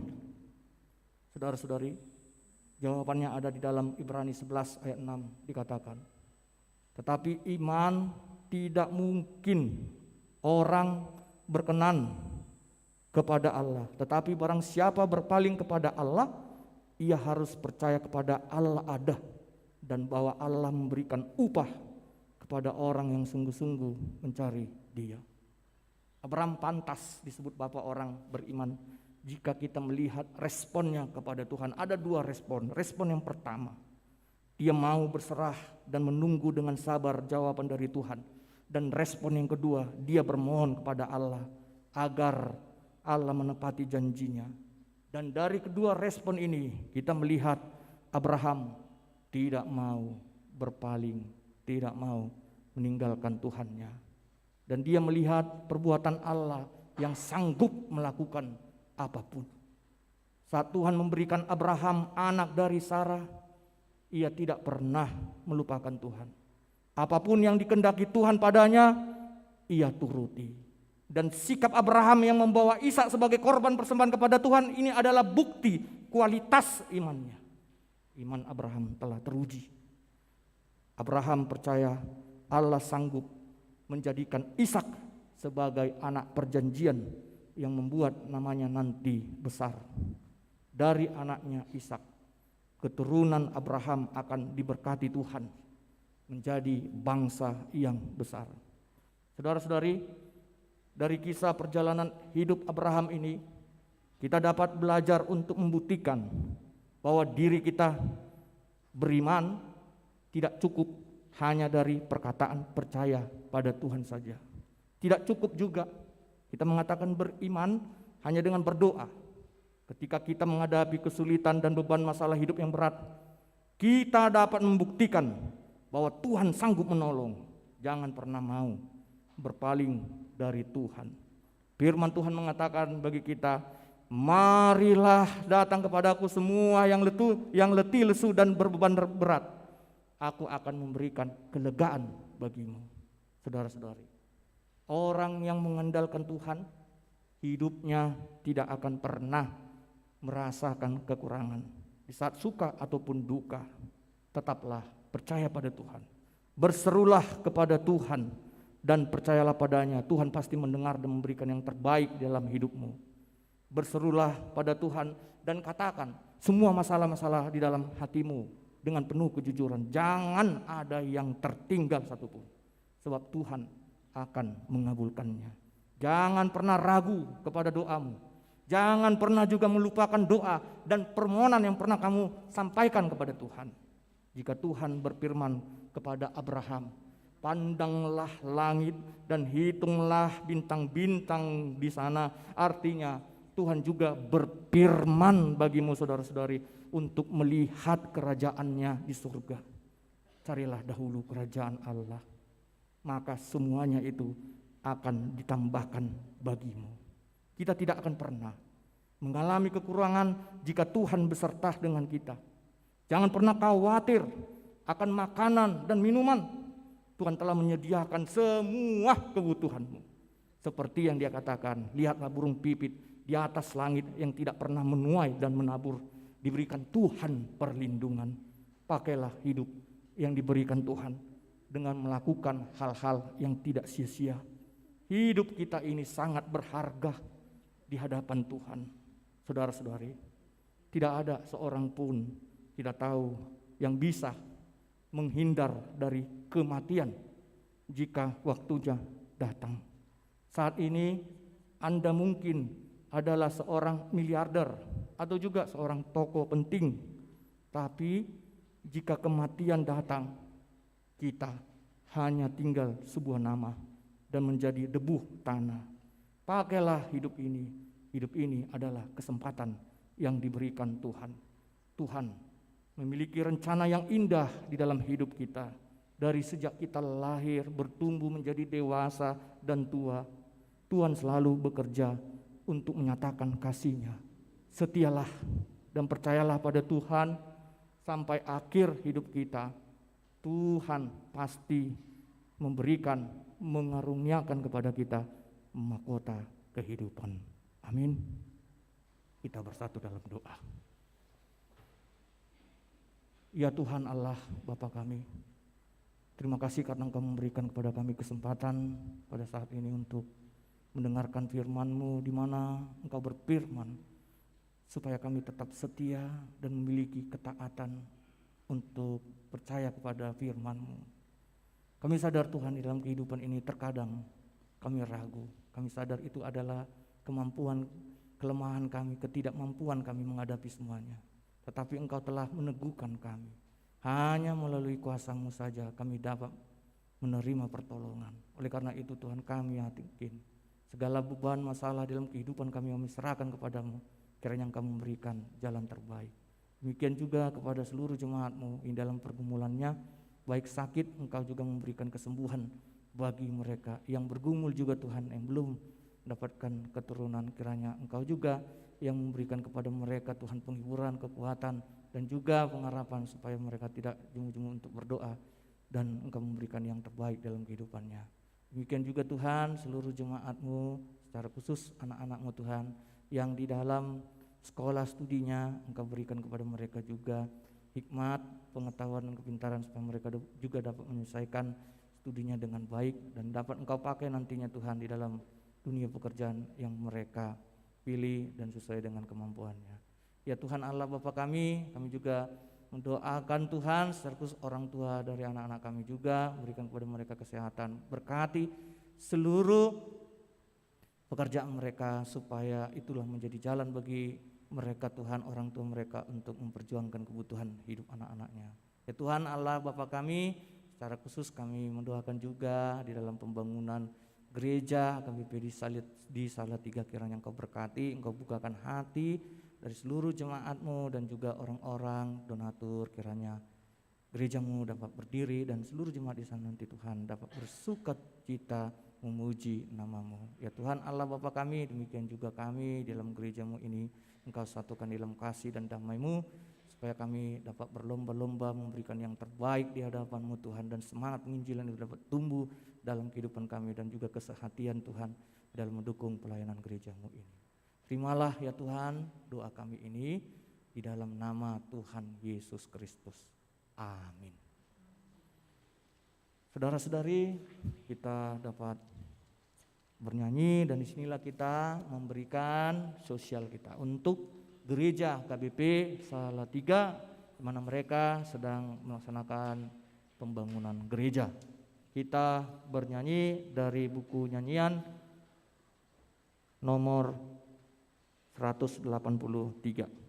Saudara-saudari, jawabannya ada di dalam Ibrani 11 ayat 6 dikatakan, tetapi iman tidak mungkin orang berkenan kepada Allah, tetapi barang siapa berpaling kepada Allah, ia harus percaya kepada Allah ada, dan bahwa Allah memberikan upah kepada orang yang sungguh-sungguh mencari Dia. Abraham pantas disebut bapak orang beriman jika kita melihat responnya kepada Tuhan. Ada dua respon. Respon yang pertama, dia mau berserah dan menunggu dengan sabar jawaban dari Tuhan. Dan respon yang kedua, dia bermohon kepada Allah agar Allah menepati janjinya. Dan dari kedua respon ini kita melihat Abraham tidak mau berpaling, tidak mau meninggalkan Tuhannya. Dan dia melihat perbuatan Allah yang sanggup melakukan apapun. Saat Tuhan memberikan Abraham anak dari Sarah, ia tidak pernah melupakan Tuhan. Apapun yang dikehendaki Tuhan padanya, ia turuti. Dan sikap Abraham yang membawa Ishak sebagai korban persembahan kepada Tuhan, ini adalah bukti kualitas imannya. Iman Abraham telah teruji. Abraham percaya Allah sanggup menjadikan Ishak sebagai anak perjanjian yang membuat namanya nanti besar. Dari anaknya Ishak, keturunan Abraham akan diberkati Tuhan menjadi bangsa yang besar. Saudara-saudari, dari kisah perjalanan hidup Abraham ini, kita dapat belajar untuk membuktikan bahwa diri kita beriman tidak cukup hanya dari perkataan percaya pada Tuhan saja. Tidak cukup juga kita mengatakan beriman hanya dengan berdoa. Ketika kita menghadapi kesulitan dan beban masalah hidup yang berat, kita dapat membuktikan bahwa Tuhan sanggup menolong. Jangan pernah mau berpaling dari Tuhan. Firman Tuhan mengatakan bagi kita, marilah datang kepadaku semua yang letih lesu dan berbeban berat. Aku akan memberikan kelegaan bagimu. Saudara-saudari, orang yang mengandalkan Tuhan, hidupnya tidak akan pernah merasakan kekurangan. Di saat suka ataupun duka, tetaplah percaya pada Tuhan. Berserulah kepada Tuhan dan percayalah padanya, Tuhan pasti mendengar dan memberikan yang terbaik dalam hidupmu. Berserulah pada Tuhan dan katakan semua masalah-masalah di dalam hatimu dengan penuh kejujuran. Jangan ada yang tertinggal satupun, sebab Tuhan akan mengabulkannya. Jangan pernah ragu kepada doamu. Jangan pernah juga melupakan doa dan permohonan yang pernah kamu sampaikan kepada Tuhan. Jika Tuhan berfirman kepada Abraham, pandanglah langit dan hitunglah bintang-bintang di sana. Artinya Tuhan juga berfirman bagimu saudara-saudari untuk melihat kerajaannya di surga. Carilah dahulu kerajaan Allah, maka semuanya itu akan ditambahkan bagimu. Kita tidak akan pernah mengalami kekurangan jika Tuhan beserta dengan kita. Jangan pernah khawatir akan makanan dan minuman. Tuhan telah menyediakan semua kebutuhanmu. Seperti yang Dia katakan, lihatlah burung pipit di atas langit yang tidak pernah menuai dan menabur. Diberikan Tuhan perlindungan. Pakailah hidup yang diberikan Tuhan dengan melakukan hal-hal yang tidak sia-sia. Hidup kita ini sangat berharga di hadapan Tuhan. Saudara-saudari, tidak ada seorang pun tidak tahu yang bisa menghindar dari kematian jika waktunya datang. Saat ini Anda mungkin adalah seorang miliarder atau juga seorang tokoh penting, tapi jika kematian datang, kita hanya tinggal sebuah nama dan menjadi debu tanah. Pakailah hidup ini. Hidup ini adalah kesempatan yang diberikan Tuhan. Tuhan memiliki rencana yang indah di dalam hidup kita. Dari sejak kita lahir, bertumbuh menjadi dewasa dan tua, Tuhan selalu bekerja untuk menyatakan kasih-Nya. Setialah dan percayalah pada Tuhan sampai akhir hidup kita. Tuhan pasti memberikan, mengaruniakan kepada kita mahkota kehidupan. Amin. Kita bersatu dalam doa. Ya Tuhan Allah Bapa kami, terima kasih karena Engkau memberikan kepada kami kesempatan pada saat ini untuk mendengarkan firman-Mu, di mana Engkau berfirman supaya kami tetap setia dan memiliki ketaatan untuk percaya kepada firman-Mu. Kami sadar Tuhan di dalam kehidupan ini terkadang kami ragu. Kami sadar itu adalah kemampuan, kelemahan kami, ketidakmampuan kami menghadapi semuanya. Tetapi Engkau telah meneguhkan kami. Hanya melalui kuasa-Mu saja kami dapat menerima pertolongan. Oleh karena itu Tuhan, kami yakin segala beban masalah dalam kehidupan kami serahkan kepada-Mu. Kiranya Engkau memberikan jalan terbaik. Demikian juga kepada seluruh jemaat-Mu yang dalam pergumulannya, baik sakit, Engkau juga memberikan kesembuhan bagi mereka yang bergumul juga Tuhan, yang belum mendapatkan keturunan. Kiranya Engkau juga yang memberikan kepada mereka Tuhan penghiburan, kekuatan dan juga pengharapan supaya mereka tidak jemu-jemu untuk berdoa dan Engkau memberikan yang terbaik dalam kehidupannya. Demikian juga Tuhan seluruh jemaat-Mu, secara khusus anak-anak-Mu Tuhan yang di dalam sekolah studinya, Engkau berikan kepada mereka juga hikmat, pengetahuan dan kepintaran supaya mereka juga dapat menyelesaikan studinya dengan baik dan dapat Engkau pakai nantinya Tuhan di dalam dunia pekerjaan yang mereka pilih dan sesuai dengan kemampuannya. Ya Tuhan Allah Bapa kami juga mendoakan Tuhan secara khusus orang tua dari anak-anak kami juga, berikan kepada mereka kesehatan, berkati seluruh pekerjaan mereka supaya itulah menjadi jalan bagi mereka Tuhan, orang tua mereka untuk memperjuangkan kebutuhan hidup anak-anaknya. Ya Tuhan Allah Bapa kami, secara khusus kami mendoakan juga di dalam pembangunan gereja KBP di Salatiga, kiranya Engkau berkati, Engkau bukakan hati dari seluruh jemaat-Mu dan juga orang-orang donatur, kiranya gereja-Mu dapat berdiri dan seluruh jemaat di sana nanti Tuhan dapat bersukacita memuji nama-Mu. Ya Tuhan Allah Bapa kami, demikian juga kami dalam gereja-Mu ini Engkau satukan dalam kasih dan damai-Mu supaya kami dapat berlomba-lomba memberikan yang terbaik di hadapan-Mu Tuhan, dan semangat penginjilan itu dapat tumbuh dalam kehidupan kami dan juga kesehatian Tuhan dalam mendukung pelayanan gereja-Mu ini. Terimalah ya Tuhan doa kami ini di dalam nama Tuhan Yesus Kristus. Amin. Saudara-saudari, kita dapat bernyanyi dan disinilah kita memberikan sosial kita untuk gereja KBP Salatiga, di mana mereka sedang melaksanakan pembangunan gereja. Kita bernyanyi dari buku nyanyian nomor 183.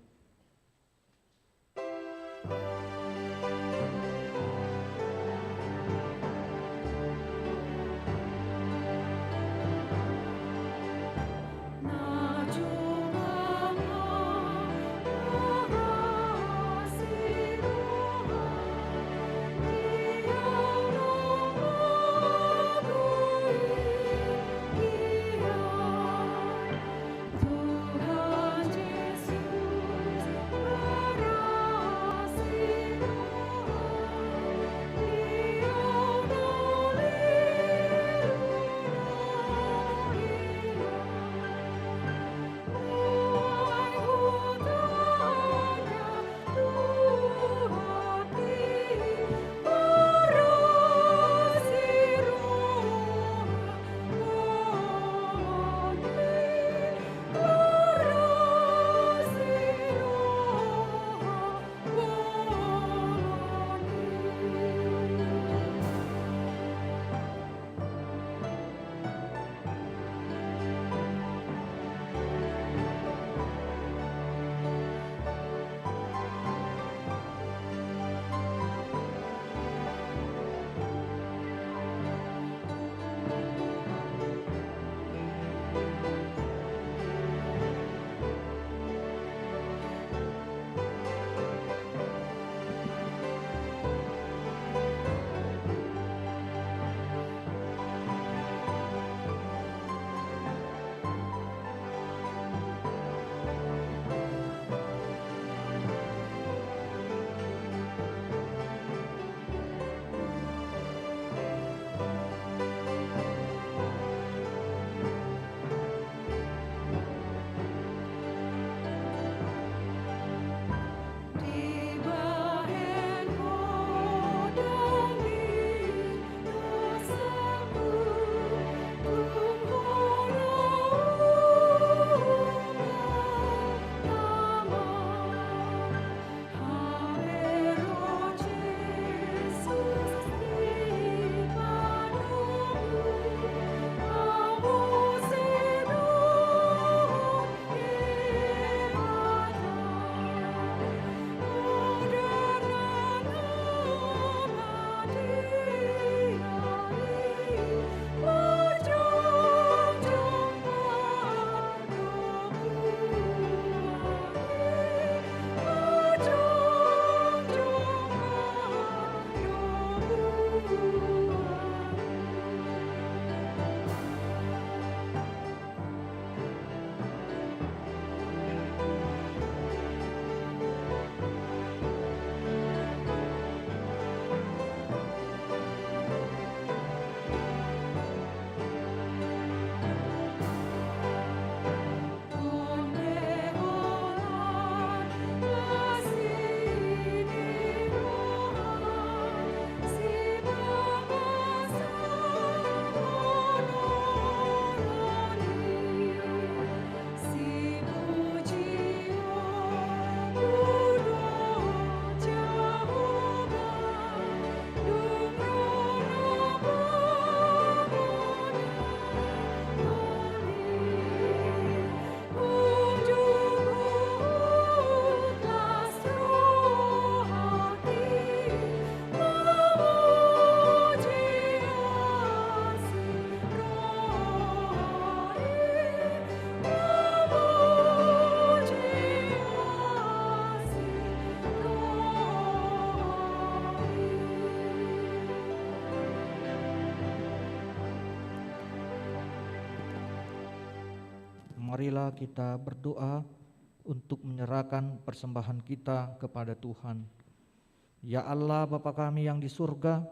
Marilah kita berdoa untuk menyerahkan persembahan kita kepada Tuhan. Ya Allah Bapa kami yang di surga,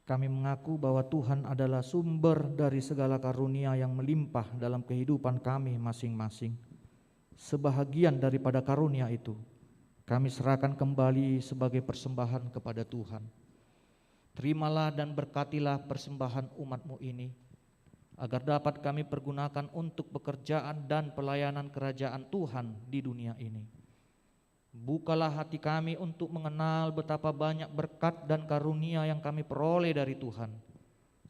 kami mengaku bahwa Tuhan adalah sumber dari segala karunia yang melimpah dalam kehidupan kami masing-masing. Sebahagian daripada karunia itu, kami serahkan kembali sebagai persembahan kepada Tuhan. terimalah dan berkatilah persembahan umat-Mu ini, agar dapat kami pergunakan untuk pekerjaan dan pelayanan kerajaan Tuhan di dunia ini. Bukalah hati kami untuk mengenal betapa banyak berkat dan karunia yang kami peroleh dari Tuhan,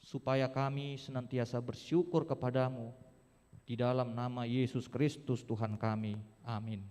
supaya kami senantiasa bersyukur kepadamu. Di dalam nama Yesus Kristus Tuhan kami. Amin.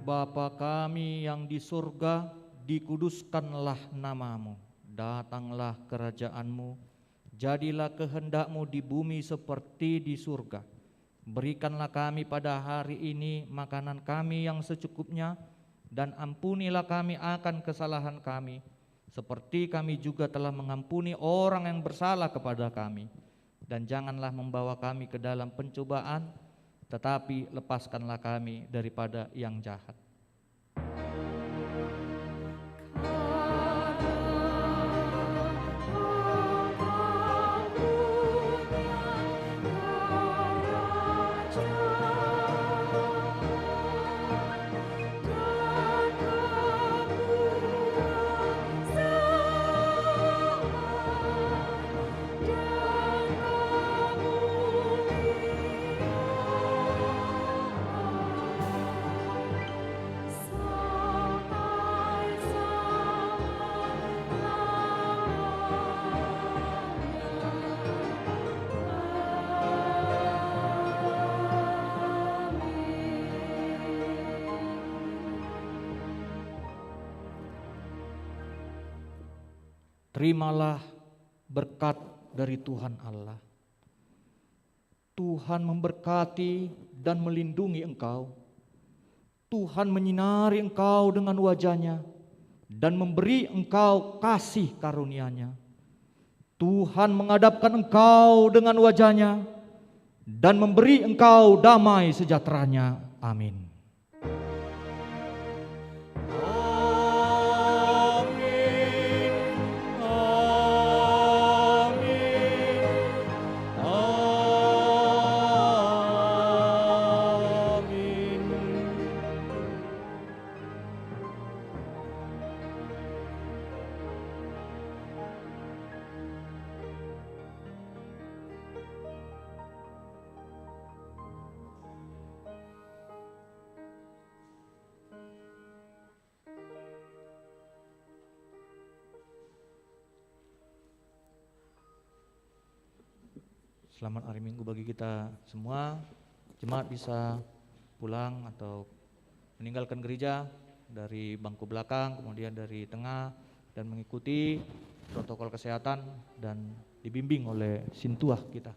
Bapa kami yang di surga, dikuduskanlah namamu, datanglah kerajaan-Mu, jadilah kehendak-Mu di bumi seperti di surga. Berikanlah kami pada hari ini makanan kami yang secukupnya, dan ampunilah kami akan kesalahan kami, seperti kami juga telah mengampuni orang yang bersalah kepada kami. Dan janganlah membawa kami ke dalam pencobaan, tetapi lepaskanlah kami daripada yang jahat. Terimalah berkat dari Tuhan Allah. Tuhan memberkati dan melindungi engkau. Tuhan menyinari engkau dengan wajah-Nya dan memberi engkau kasih karunia-Nya. Tuhan menghadapkan engkau dengan wajah-Nya dan memberi engkau damai sejahtera-Nya. Amin. Selamat hari Minggu bagi kita semua. Jemaat bisa pulang atau meninggalkan gereja dari bangku belakang, kemudian dari tengah, dan mengikuti protokol kesehatan dan dibimbing oleh sintuah kita.